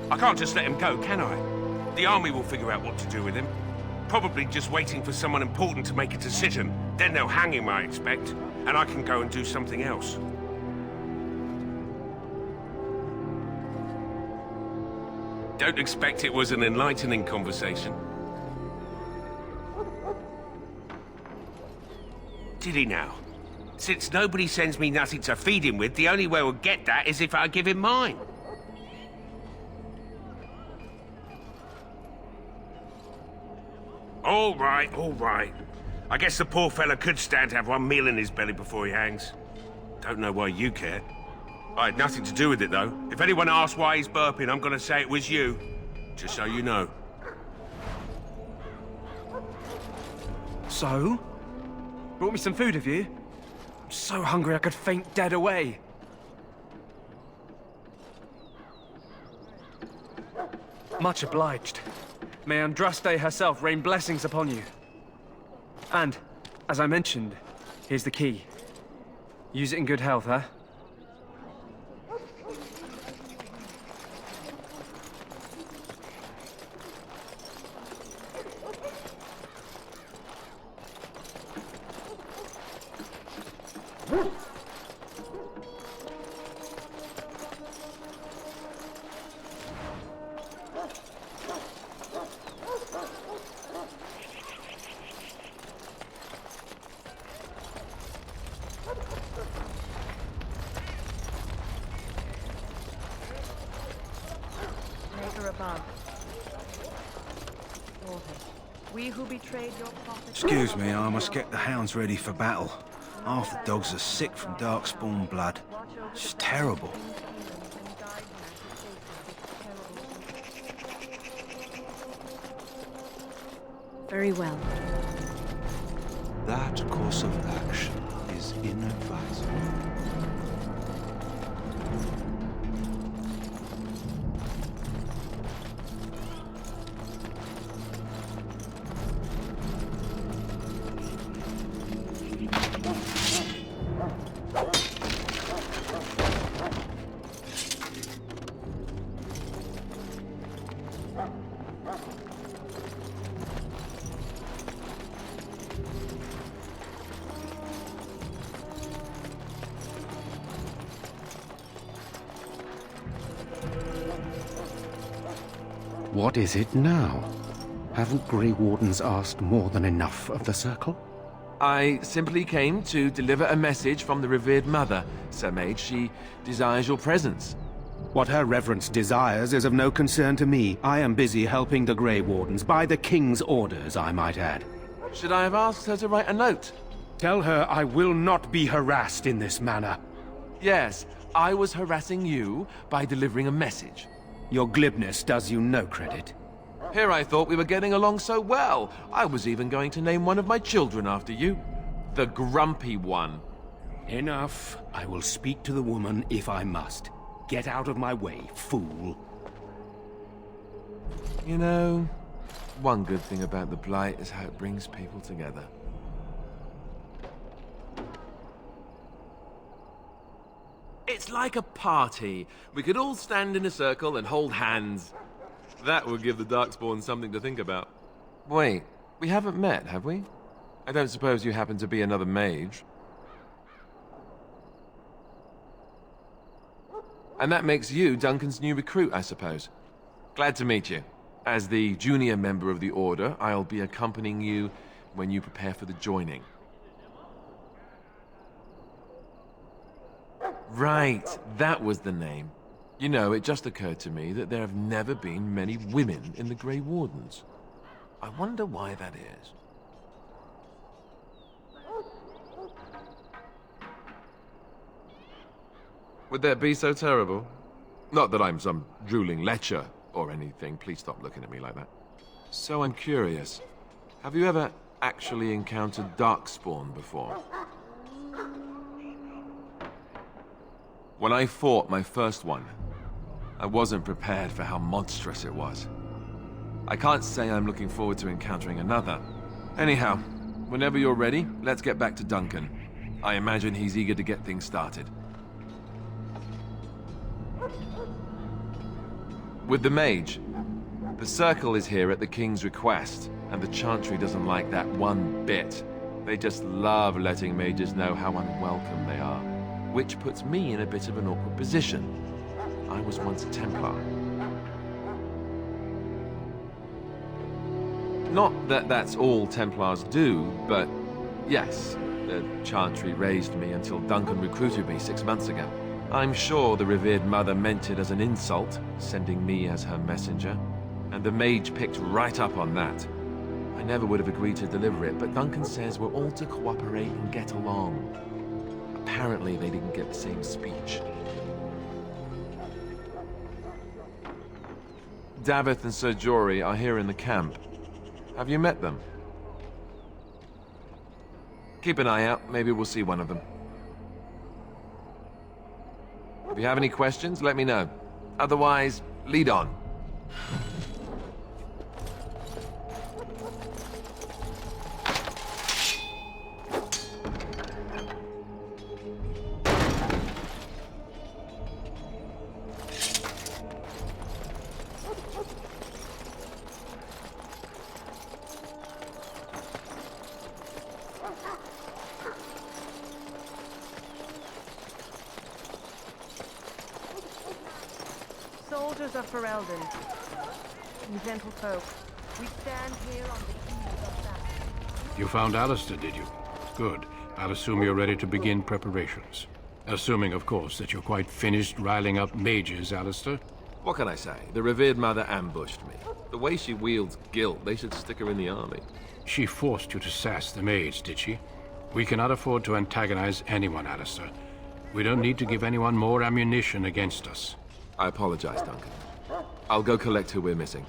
D: I can't just let him go, can I? The army will figure out what to do with him. Probably just waiting for someone important to make a decision. Then they'll hang him, I expect. And I can go and do something else. Don't expect it was an enlightening conversation. Did he now? Since nobody sends me nothing to feed him with, the only way we'll get that is if I give him mine. All right, all right. I guess the poor fella could stand to have one meal in his belly before he hangs. Don't know why you care. I had nothing to do with it, though. If anyone asks why he's burping, I'm gonna say it was you. Just so you know.
P: So? Brought me some food, have you? I'm so hungry I could faint dead away. Much obliged. May Andraste herself rain blessings upon you. And, as I mentioned, here's the key. Use it in good health, huh?
V: Excuse me, I must get the hounds ready for battle. Half the dogs are sick from darkspawn blood. It's terrible.
B: Very well.
V: That course of action is inadvisable.
W: What is it now? Haven't Grey Wardens asked more than enough of the Circle?
X: I simply came to deliver a message from the revered mother, Sir Mage. She desires your presence.
W: What her reverence desires is of no concern to me. I am busy helping the Grey Wardens, by the King's orders, I might add.
X: Should I have asked her to write a note?
W: Tell her I will not be harassed in this manner.
X: Yes, I was harassing you by delivering a message.
W: Your glibness does you no credit.
X: Here I thought we were getting along so well. I was even going to name one of my children after you. The Grumpy One.
W: Enough. I will speak to the woman if I must. Get out of my way, fool.
X: You know, one good thing about the Blight is how it brings people together. It's like a party. We could all stand in a circle and hold hands. That would give the Darkspawn something to think about. Wait, we haven't met, have we? I don't suppose you happen to be another mage. And that makes you Duncan's new recruit, I suppose. Glad to meet you. As the junior member of the Order, I'll be accompanying you when you prepare for the joining. Right, that was the name. You know, it just occurred to me that there have never been many women in the Grey Wardens. I wonder why that is. Would that be so terrible? Not that I'm some drooling lecher or anything. Please stop looking at me like that. So I'm curious. Have you ever actually encountered Darkspawn before? When I fought my first one, I wasn't prepared for how monstrous it was. I can't say I'm looking forward to encountering another. Anyhow, whenever you're ready, let's get back to Duncan. I imagine he's eager to get things started. With the mage, the circle is here at the king's request, and the chantry doesn't like that one bit. They just love letting mages know how unwelcome they are, which puts me in a bit of an awkward position. I was once a Templar. Not that that's all Templars do, but yes, the chantry raised me until Duncan recruited me 6 months ago. I'm sure the revered mother meant it as an insult, sending me as her messenger, and the mage picked right up on that. I never would have agreed to deliver it, but Duncan says we're all to cooperate and get along. Apparently they didn't get the same speech. Davith and Sir Jory are here in the camp. Have you met them? Keep an eye out, maybe we'll see one of them. If you have any questions, let me know. Otherwise, lead on.
R: Soldiers of Ferelden, and gentle folk, we stand here on the eve of battle.
A: You found Alistair, did you? Good. I'll assume you're ready to begin preparations. Assuming, of course, that you're quite finished riling up mages, Alistair.
X: What can I say? The revered mother ambushed me. The way she wields guilt, they should stick her in the army.
A: She forced you to sass the mage, did she? We cannot afford to antagonize anyone, Alistair. We don't need to give anyone more ammunition against us.
X: I apologize, Duncan. I'll go collect who we're missing.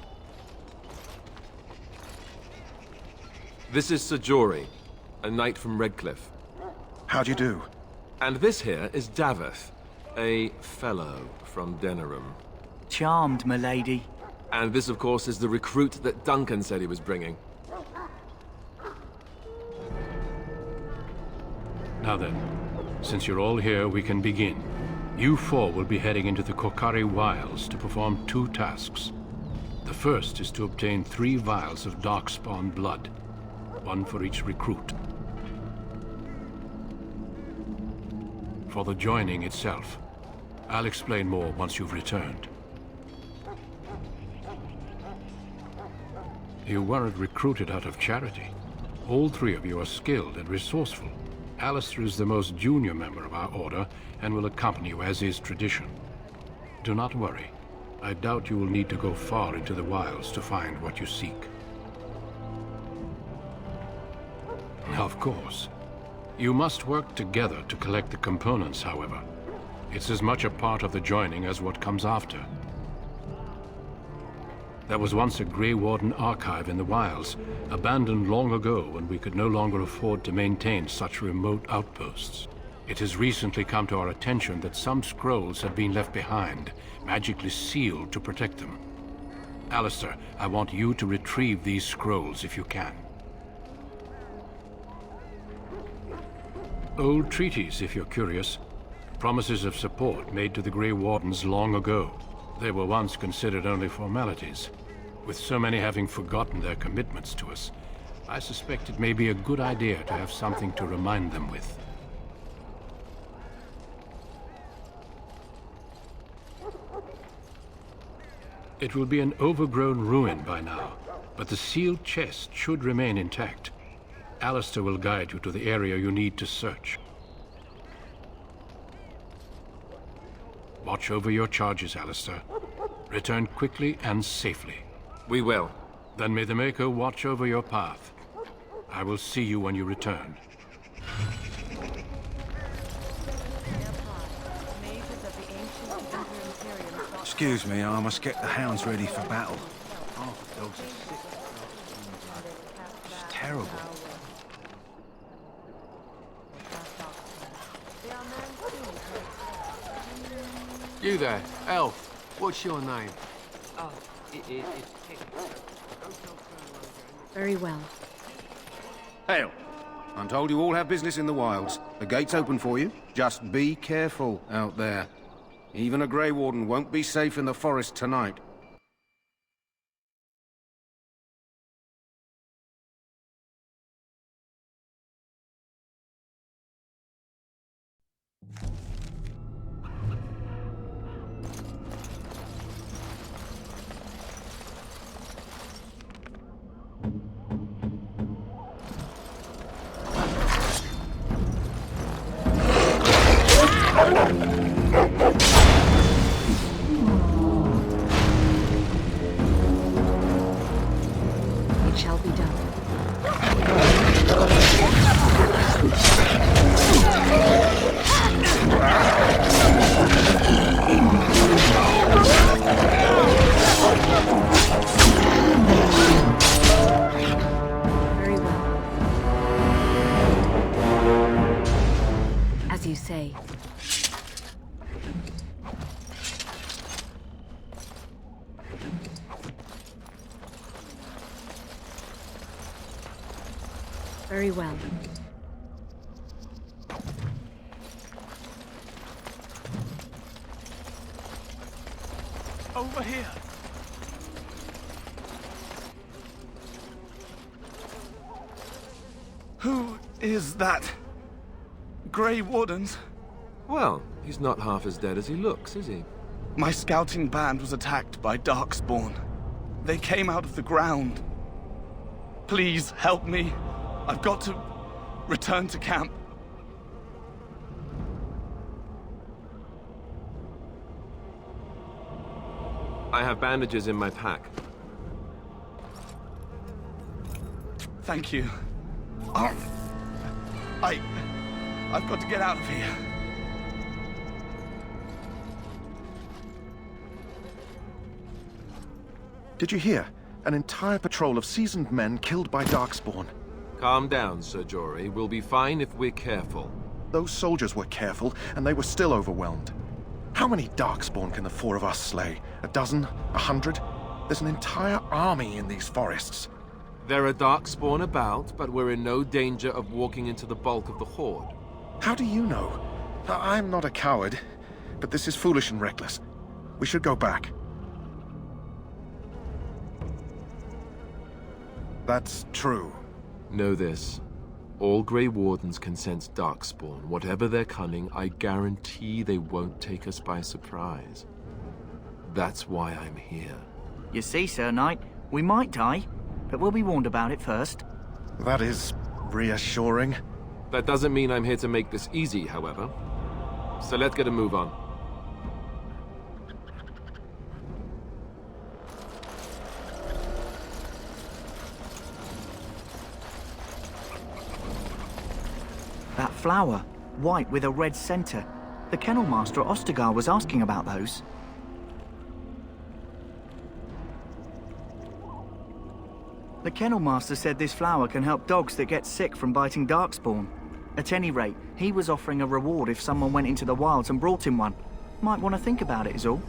X: This is Sir Jory, a knight from Redcliffe.
U: How'd you do?
X: And this here is Davith, a fellow from Denerim.
E: Charmed, m'lady.
X: And this, of course, is the recruit that Duncan said he was bringing.
A: Now then, since you're all here, we can begin. You four will be heading into the Korcari Wilds to perform 2 tasks. The first is to obtain 3 vials of Darkspawn blood, 1 for each recruit. For the joining itself, I'll explain more once you've returned. You weren't recruited out of charity. All 3 of you are skilled and resourceful. Alistair is the most junior member of our order and will accompany you as is tradition. Do not worry. I doubt you will need to go far into the wilds to find what you seek. Of course. You must work together to collect the components, however. It's as much a part of the joining as what comes after. There was once a Grey Warden archive in the wilds, abandoned long ago when we could no longer afford to maintain such remote outposts. It has recently come to our attention that some scrolls have been left behind, magically sealed to protect them. Alistair, I want you to retrieve these scrolls if you can. Old treaties, if you're curious. Promises of support made to the Grey Wardens long ago. They were once considered only formalities. With so many having forgotten their commitments to us, I suspect it may be a good idea to have something to remind them with. It will be an overgrown ruin by now, but the sealed chest should remain intact. Alistair will guide you to the area you need to search. Watch over your charges, Alistair. Return quickly and safely.
X: We will.
A: Then may the Maker watch over your path. I will see you when you return.
V: Excuse me, I must get the hounds ready for battle. Half the dogs are sick. It's terrible.
G: You there, elf. What's your name?
J: Oh, it's
B: Very well.
W: Hail. I'm told you all have business in the wilds. The gate's open for you. Just be careful out there. Even a Grey Warden won't be safe in the forest tonight.
B: It shall be done. Very well. As you say. Very well.
O: Over here. Who is that? Grey Wardens?
X: Well, he's not half as dead as he looks, is he?
O: My scouting band was attacked by Darkspawn. They came out of the ground. Please help me. I've got to return to camp.
X: I have bandages in my pack.
O: Thank you. I've got to get out of here.
U: Did you hear? An entire patrol of seasoned men killed by Darkspawn.
X: Calm down, Sir Jory. We'll be fine if we're careful.
U: Those soldiers were careful, and they were still overwhelmed. How many Darkspawn can the four of us slay? A dozen? 100? There's an entire army in these forests.
X: There are Darkspawn about, but we're in no danger of walking into the bulk of the Horde.
U: How do you know? I'm not a coward, but this is foolish and reckless. We should go back. That's true.
X: Know this. All Grey Wardens can sense Darkspawn. Whatever their cunning, I guarantee they won't take us by surprise. That's why I'm here.
E: You see, Sir Knight, we might die, but we'll be warned about it first.
U: That is reassuring.
X: That doesn't mean I'm here to make this easy, however. So let's get a move on.
E: That flower, white with a red center. The kennel master at Ostagar was asking about those. The kennel master said this flower can help dogs that get sick from biting Darkspawn. At any rate, he was offering a reward if someone went into the wilds and brought him one. Might want to think about it is all.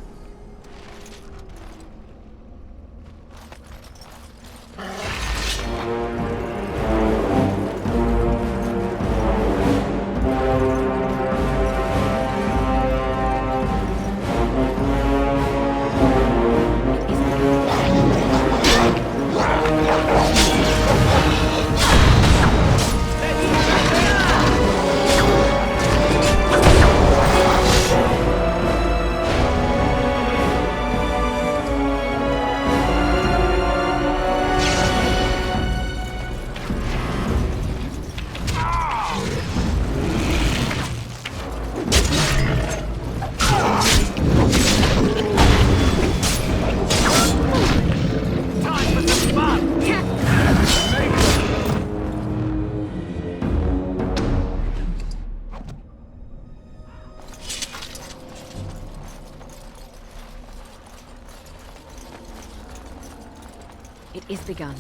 R: It is begun.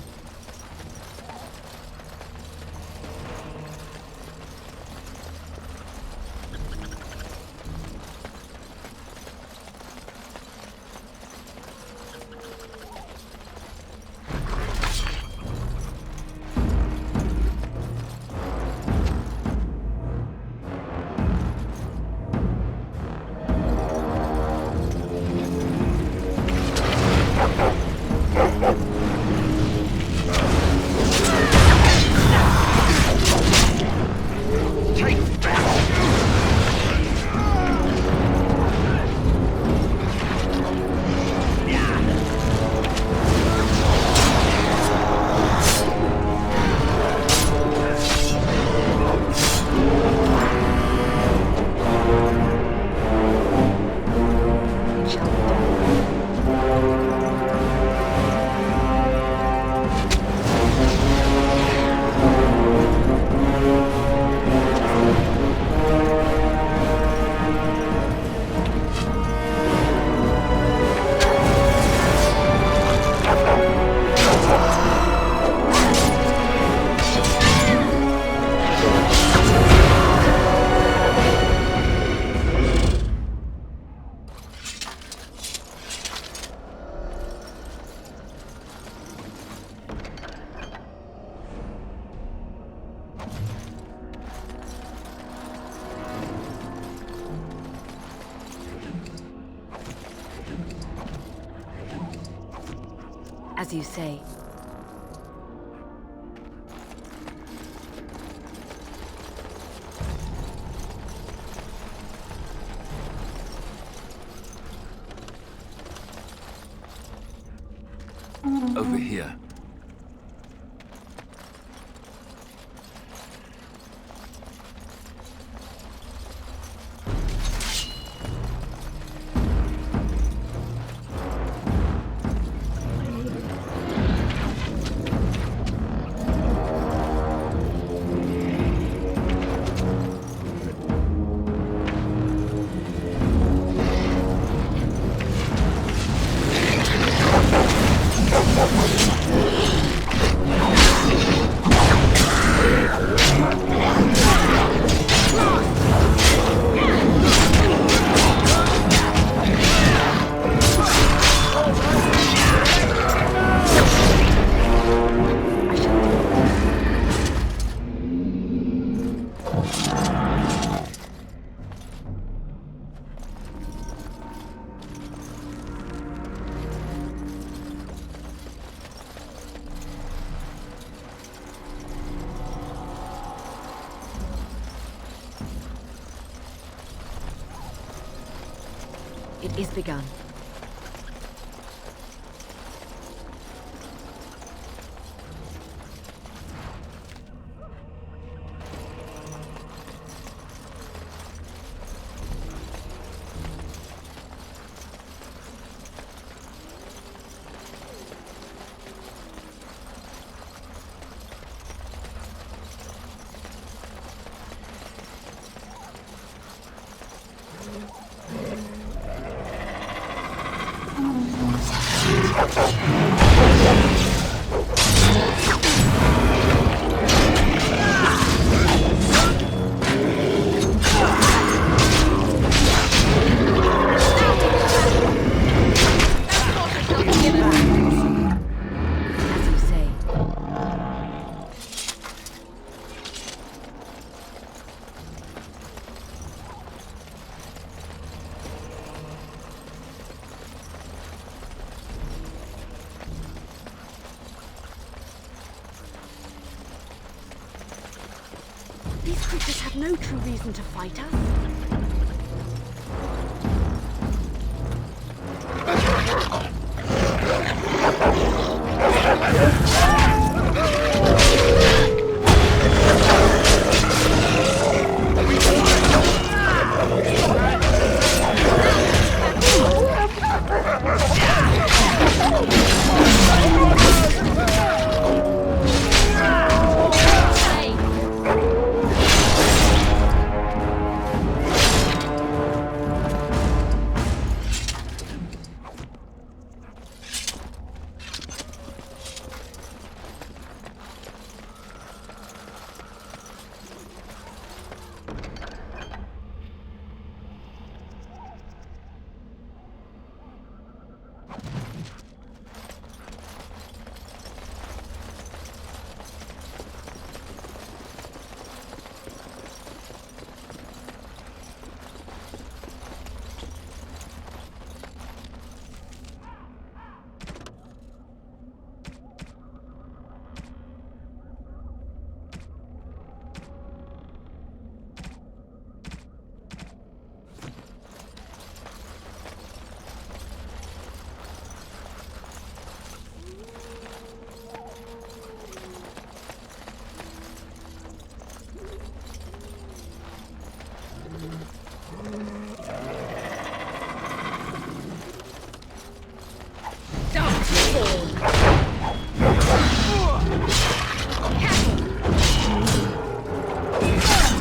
R: As you say.
A: Over here.
R: It is begun.
S: These creatures have no true reason to fight us.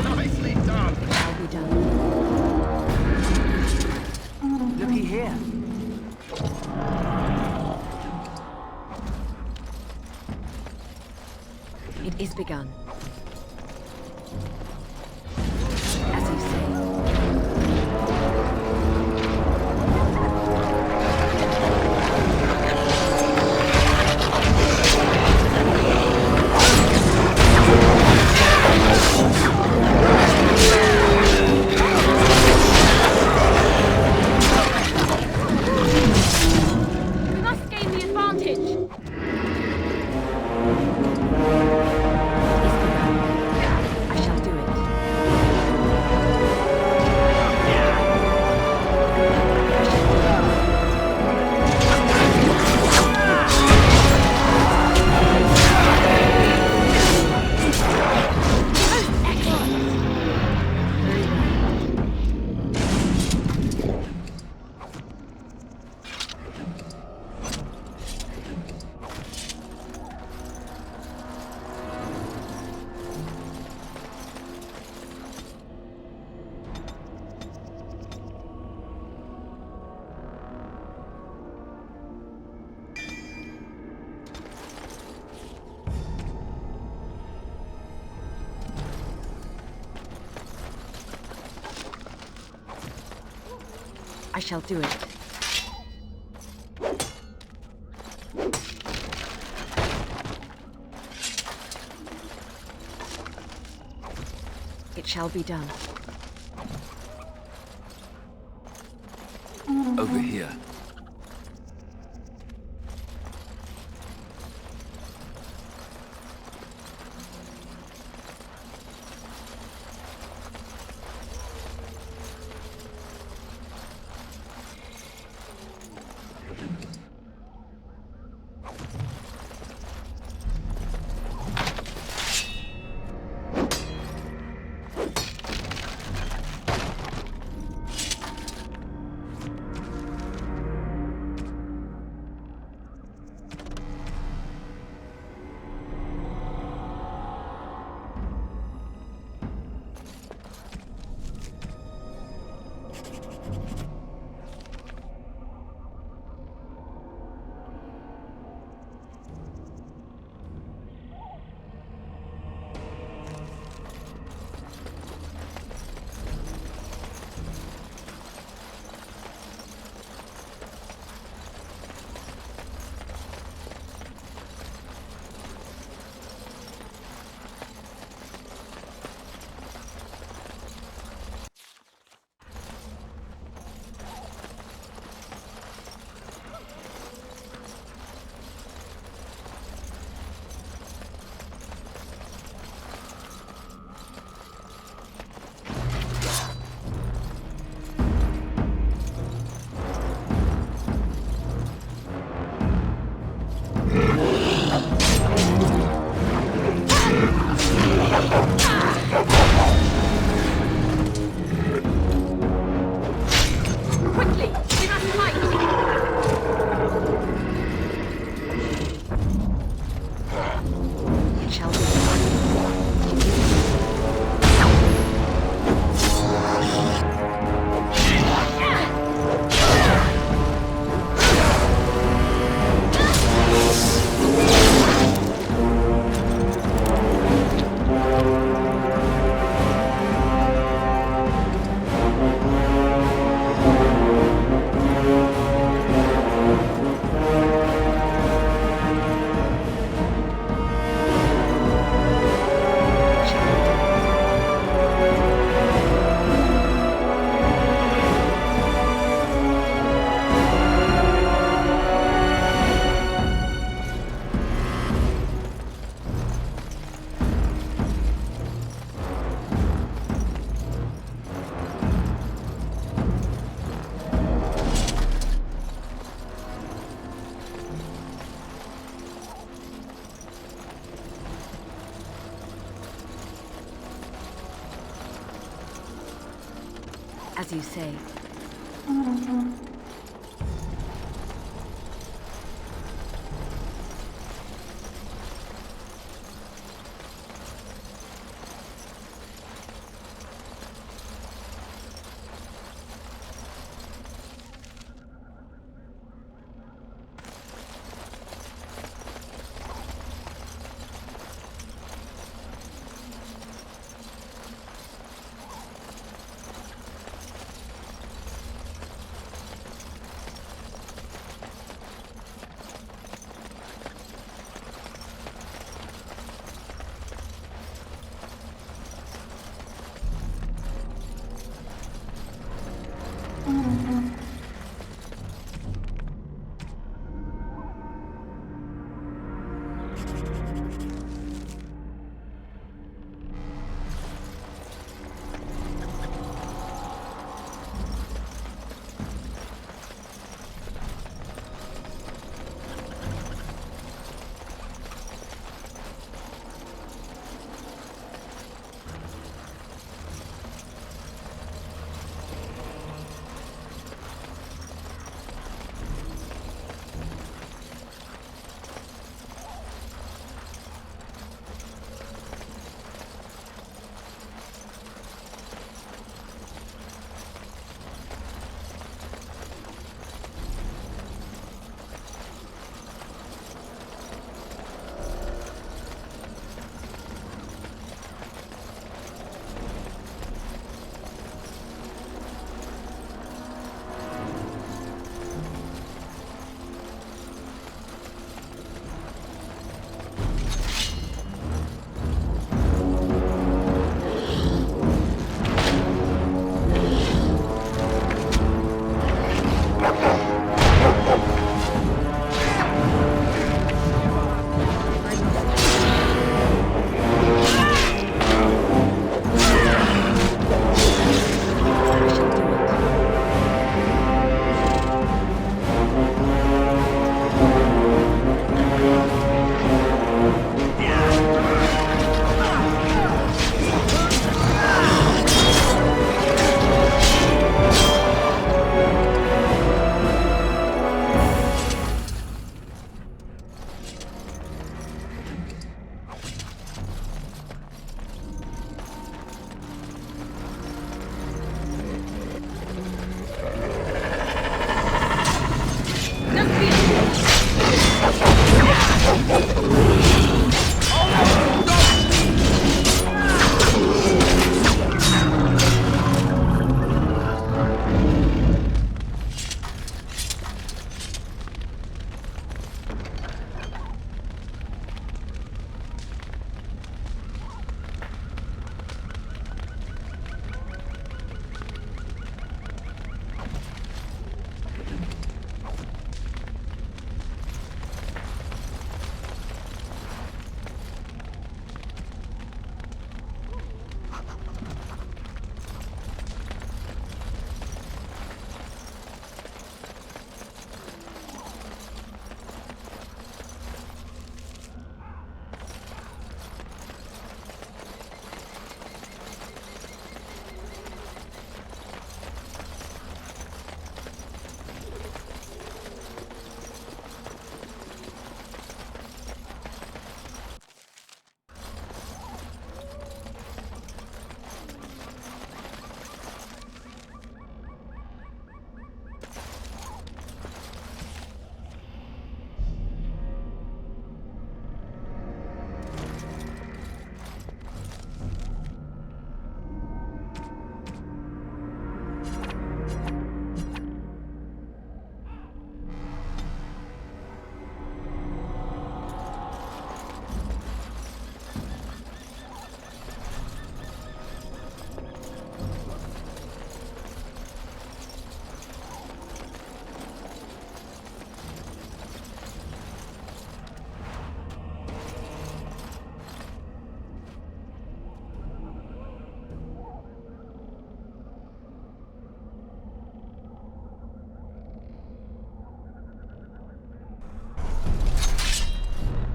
P: Nicely done.
S: I'll be done.
E: Looky here.
S: It is begun.
L: We must gain the advantage.
S: I shall do it. I shall do it. It shall be done.
H: Over here.
R: As you say.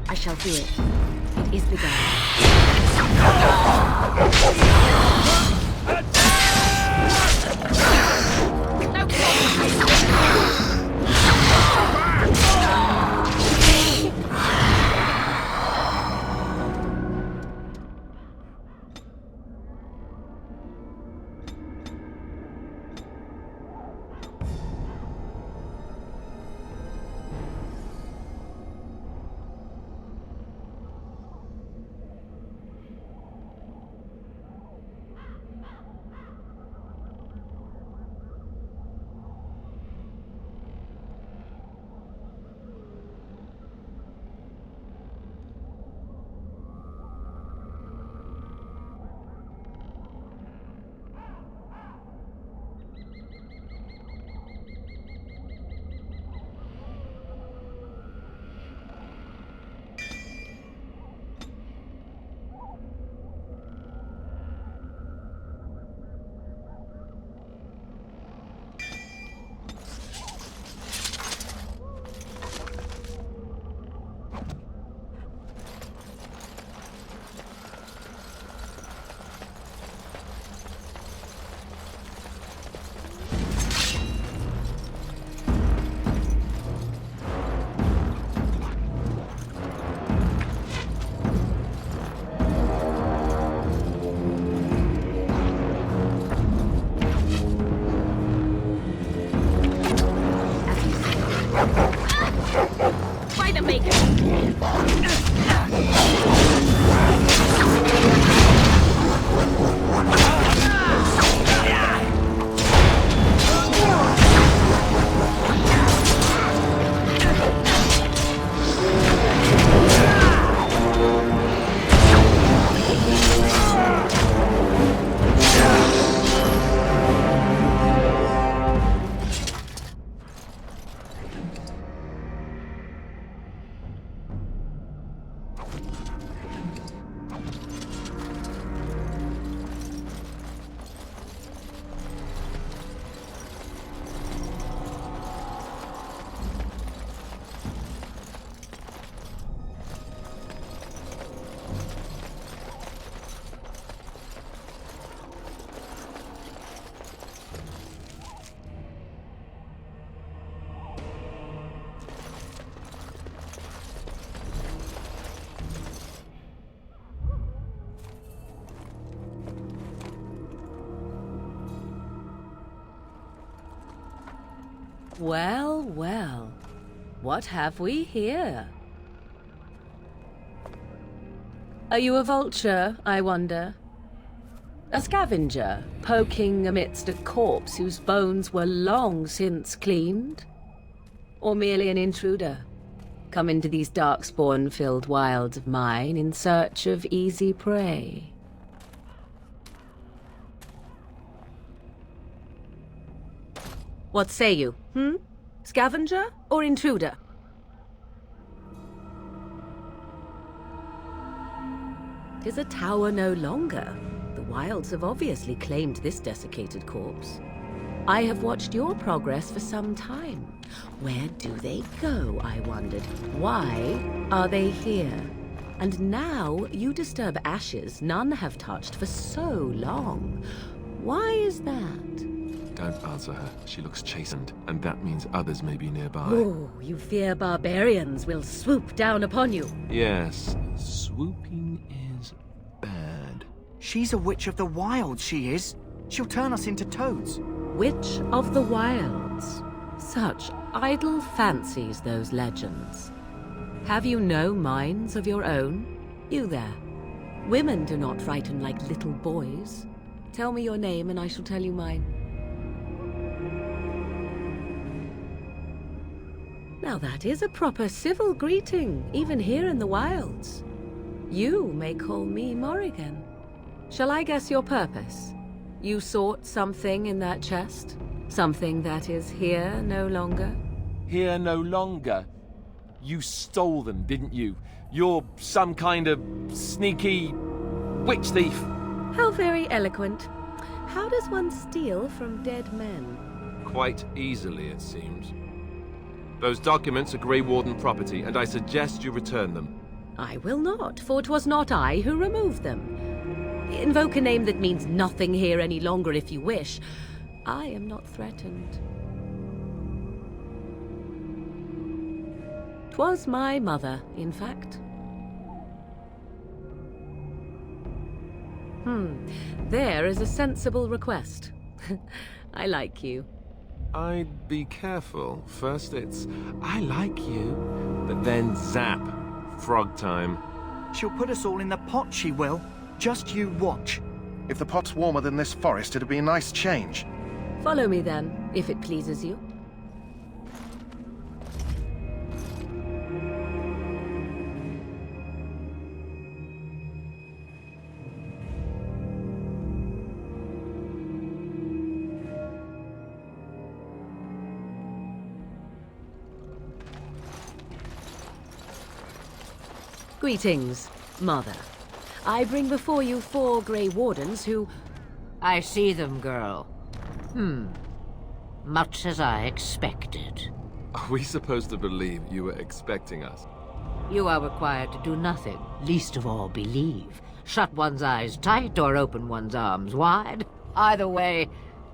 R: I shall do it. It is begun.
J: make it! Well, well. What have we here? Are you a vulture, I wonder? A scavenger, poking amidst a corpse whose bones were long since cleaned? Or merely an intruder, come into these darkspawn-filled wilds of mine in search of easy prey? What say you, Scavenger or intruder? Tis a tower no longer. The wilds have obviously claimed this desiccated corpse. I have watched your progress for some time. Where do they go, I wondered? Why are they here? And now you disturb ashes none have touched for so long. Why is that?
X: Don't answer her. She looks chastened, and that means others may be nearby.
J: Oh, you fear barbarians will swoop down upon you.
X: Yes, swooping is bad.
E: She's a witch of the wilds, she is. She'll turn us into toads.
J: Witch of the wilds. Such idle fancies, those legends. Have you no minds of your own? You there. Women do not frighten like little boys. Tell me your name and I shall tell you mine. Now that is a proper civil greeting, even here in the wilds. You may call me Morrigan. Shall I guess your purpose? You sought something in that chest? Something that is here no longer?
X: Here no longer? You stole them, didn't you? You're some kind of sneaky witch thief.
J: How very eloquent. How does one steal from dead men?
X: Quite easily, it seems. Those documents are Grey Warden property, and I suggest you return them.
J: I will not, for it was not I who removed them. Invoke a name that means nothing here any longer if you wish. I am not threatened. 'Twas my mother, in fact. There is a sensible request. I like you.
X: I'd be careful. First it's, I like you, but then zap. Frog time.
E: She'll put us all in the pot, she will. Just you watch.
U: If the pot's warmer than this forest, it'd be a nice change.
J: Follow me then, if it pleases you. Greetings, Mother. I bring before you 4 Grey Wardens who...
H: I see them, girl. Much as I expected.
X: Are we supposed to believe you were expecting us?
H: You are required to do nothing, least of all believe. Shut one's eyes tight or open one's arms wide. Either way,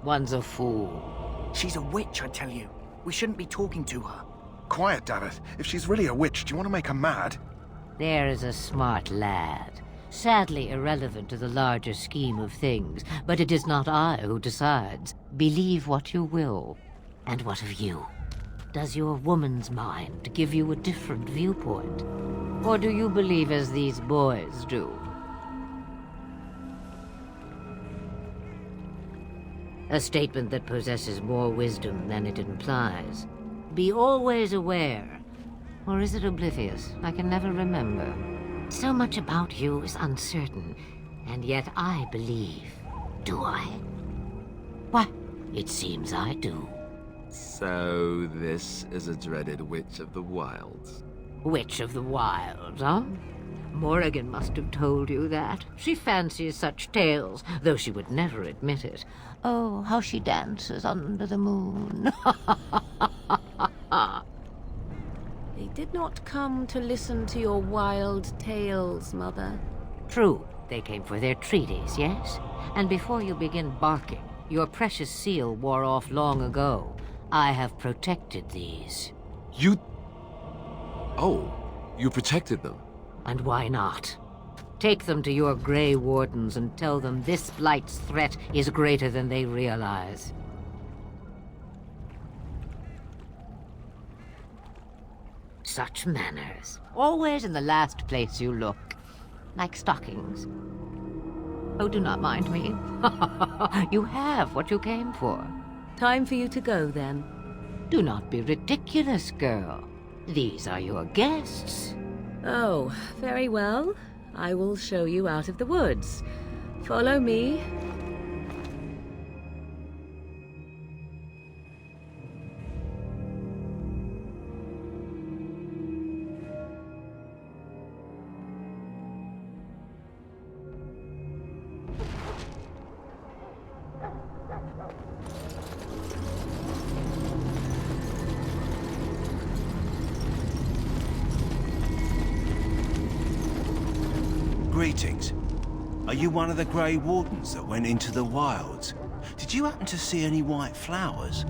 H: one's a fool.
E: She's a witch, I tell you. We shouldn't be talking to her.
U: Quiet, Davith. If she's really a witch, do you want to make her mad?
H: There is a smart lad. Sadly irrelevant to the larger scheme of things, but it is not I who decides. Believe what you will. And what of you? Does your woman's mind give you a different viewpoint? Or do you believe as these boys do? A statement that possesses more wisdom than it implies. Be always aware. Or is it oblivious? I can never remember. So much about you is uncertain, and yet I believe. Do I? Why, it seems I do.
X: So this is a dreaded Witch of the Wilds.
H: Witch of the Wilds, huh? Morrigan must have told you that. She fancies such tales, though she would never admit it. Oh, how she dances under the moon.
I: They did not come to listen to your wild tales, Mother.
H: True, they came for their treaties, yes? And before you begin barking, your precious seal wore off long ago. I have protected these.
X: You... Oh, you protected them?
H: And why not? Take them to your Grey Wardens and tell them this Blight's threat is greater than they realize. Such manners. Always in the last place you look. Like stockings. Oh, do not mind me. You have what you came for.
I: Time for you to go, then.
H: Do not be ridiculous, girl. These are your guests.
I: Oh, very well. I will show you out of the woods. Follow me.
V: Greetings. Are you one of the Grey Wardens that went into the wilds? Did you happen to see any white flowers?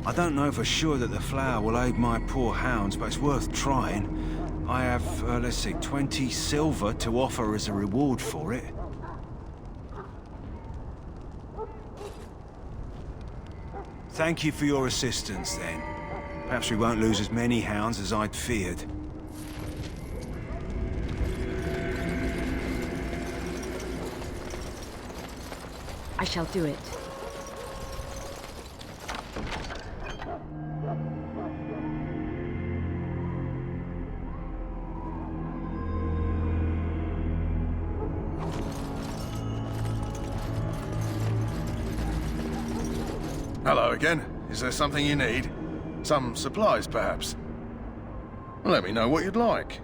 V: I don't know for sure that the flower will aid my poor hounds, but it's worth trying. I have, let's see, 20 silver to offer as a reward for it. Thank you for your assistance, then. Perhaps we won't lose as many hounds as I'd feared.
I: I shall do it.
U: Hello again. Is there something you need? Some supplies, perhaps? Let me know what you'd like.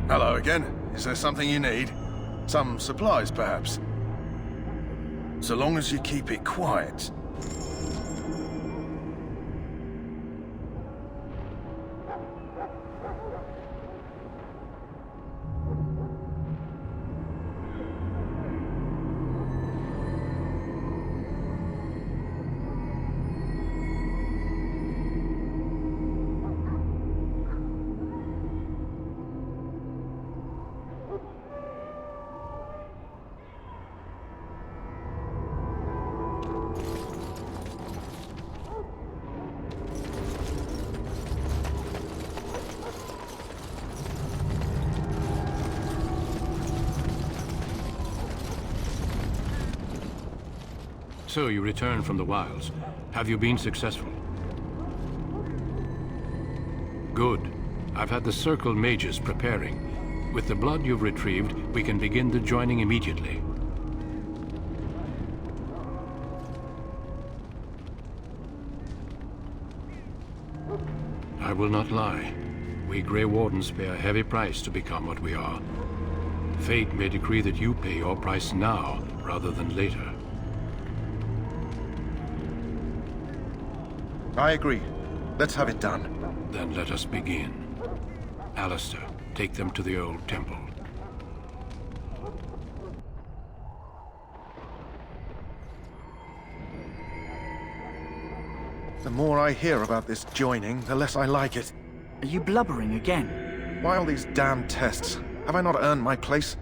U: Hello again. Is there something you need? Some supplies, perhaps? So long as you keep it quiet.
A: So you returned from the wilds. Have you been successful? Good. I've had the Circle mages preparing. With the blood you've retrieved, we can begin the joining immediately. I will not lie. We Grey Wardens pay a heavy price to become what we are. Fate may decree that you pay your price now, rather than later.
U: I agree. Let's have it done.
A: Then let us begin. Alistair, take them to the old temple.
U: The more I hear about this joining, the less I like it.
E: Are you blubbering again?
U: Why all these damn tests? Have I not earned my place?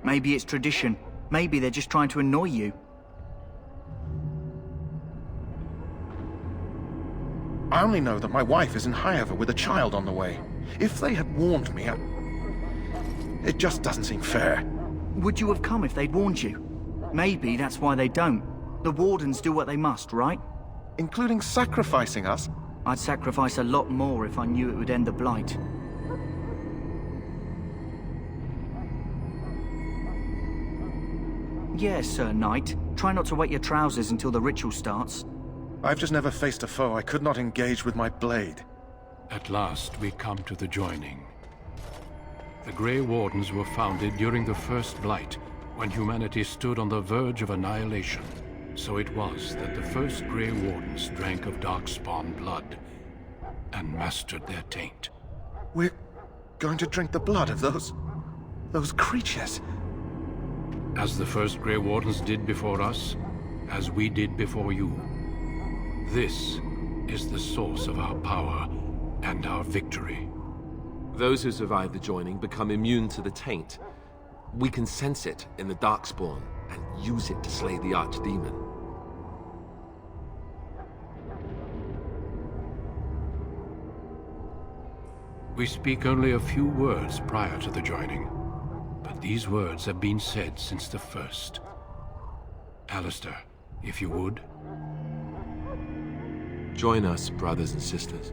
E: Maybe it's tradition. Maybe they're just trying to annoy you.
U: I only know that my wife is in Highover with a child on the way. If they had warned me, it just doesn't seem fair.
E: Would you have come if they'd warned you? Maybe that's why they don't. The Wardens do what they must, right?
U: Including sacrificing us?
E: I'd sacrifice a lot more if I knew it would end the Blight. Yes, Sir Knight. Try not to wet your trousers until the ritual starts.
U: I've just never faced a foe I could not engage with my blade.
A: At last, we come to the joining. The Grey Wardens were founded during the First Blight, when humanity stood on the verge of annihilation. So it was that the first Grey Wardens drank of Darkspawn blood and mastered their taint.
U: We're going to drink the blood of those creatures?
A: As the first Grey Wardens did before us, as we did before you. This is the source of our power and our victory.
X: Those who survive the joining become immune to the taint. We can sense it in the Darkspawn and use it to slay the Archdemon.
A: We speak only a few words prior to the joining, but these words have been said since the first. Alistair, if you would.
X: Join us, brothers and sisters.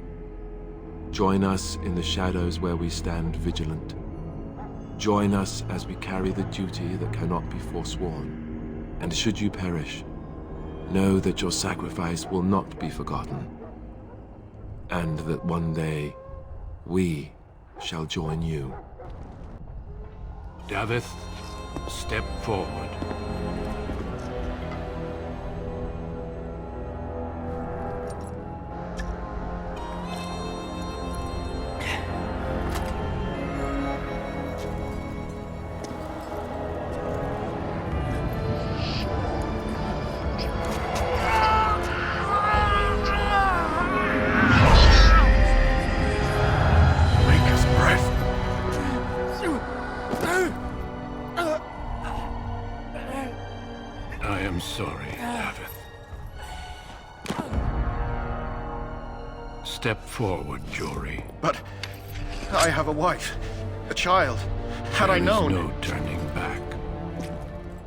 X: Join us in the shadows where we stand vigilant. Join us as we carry the duty that cannot be forsworn. And should you perish, know that your sacrifice will not be forgotten. And that one day, we shall join you.
A: Davith, step forward. I am sorry, Davith. Step forward, Jory.
U: But I have a wife, a child. Had I known...
A: There is no turning back.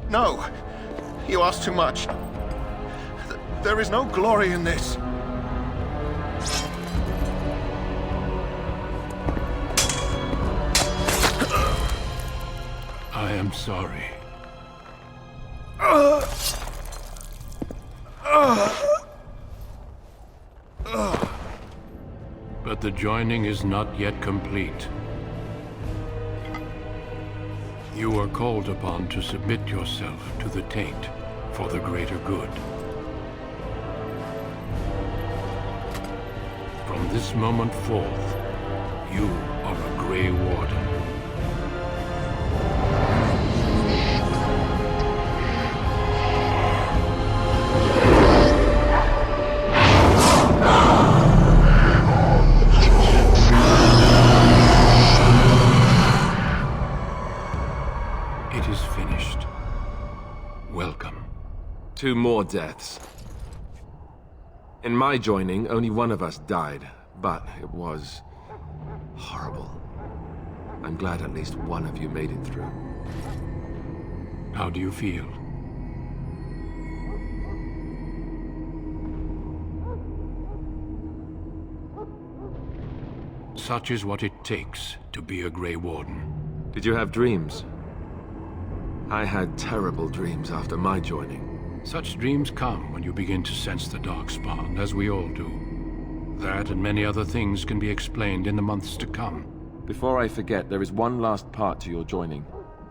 U: No! You ask too much. There is no glory in this.
A: I am sorry. But the joining is not yet complete. You are called upon to submit yourself to the taint for the greater good. From this moment forth, you are a Grey Warden. It is finished. Welcome.
X: 2 more deaths. In my joining, only one of us died, but it was horrible. I'm glad at least one of you made it through.
A: How do you feel? Such is what it takes to be a Grey Warden.
X: Did you have dreams? I had terrible dreams after my joining.
A: Such dreams come when you begin to sense the Darkspawn, as we all do. That and many other things can be explained in the months to come.
X: Before I forget, there is one last part to your joining.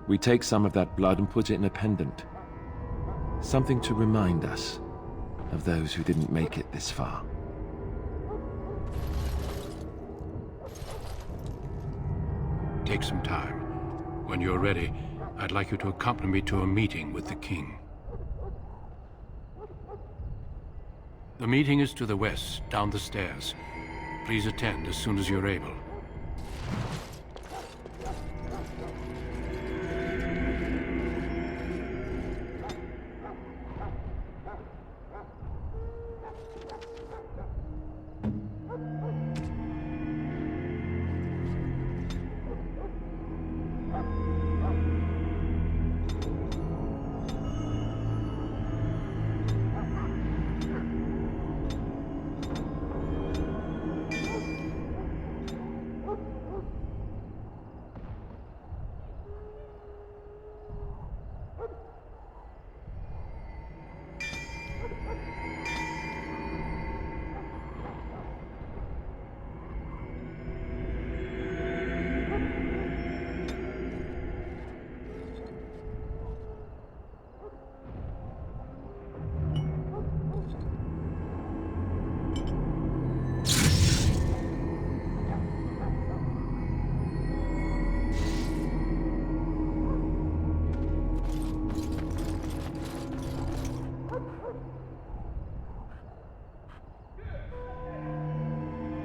X: We take some of that blood and put it in a pendant. Something to remind us of those who didn't make it this far.
A: Take some time. When you're ready, I'd like you to accompany me to a meeting with the king. The meeting is to the west, down the stairs. Please attend as soon as you're able.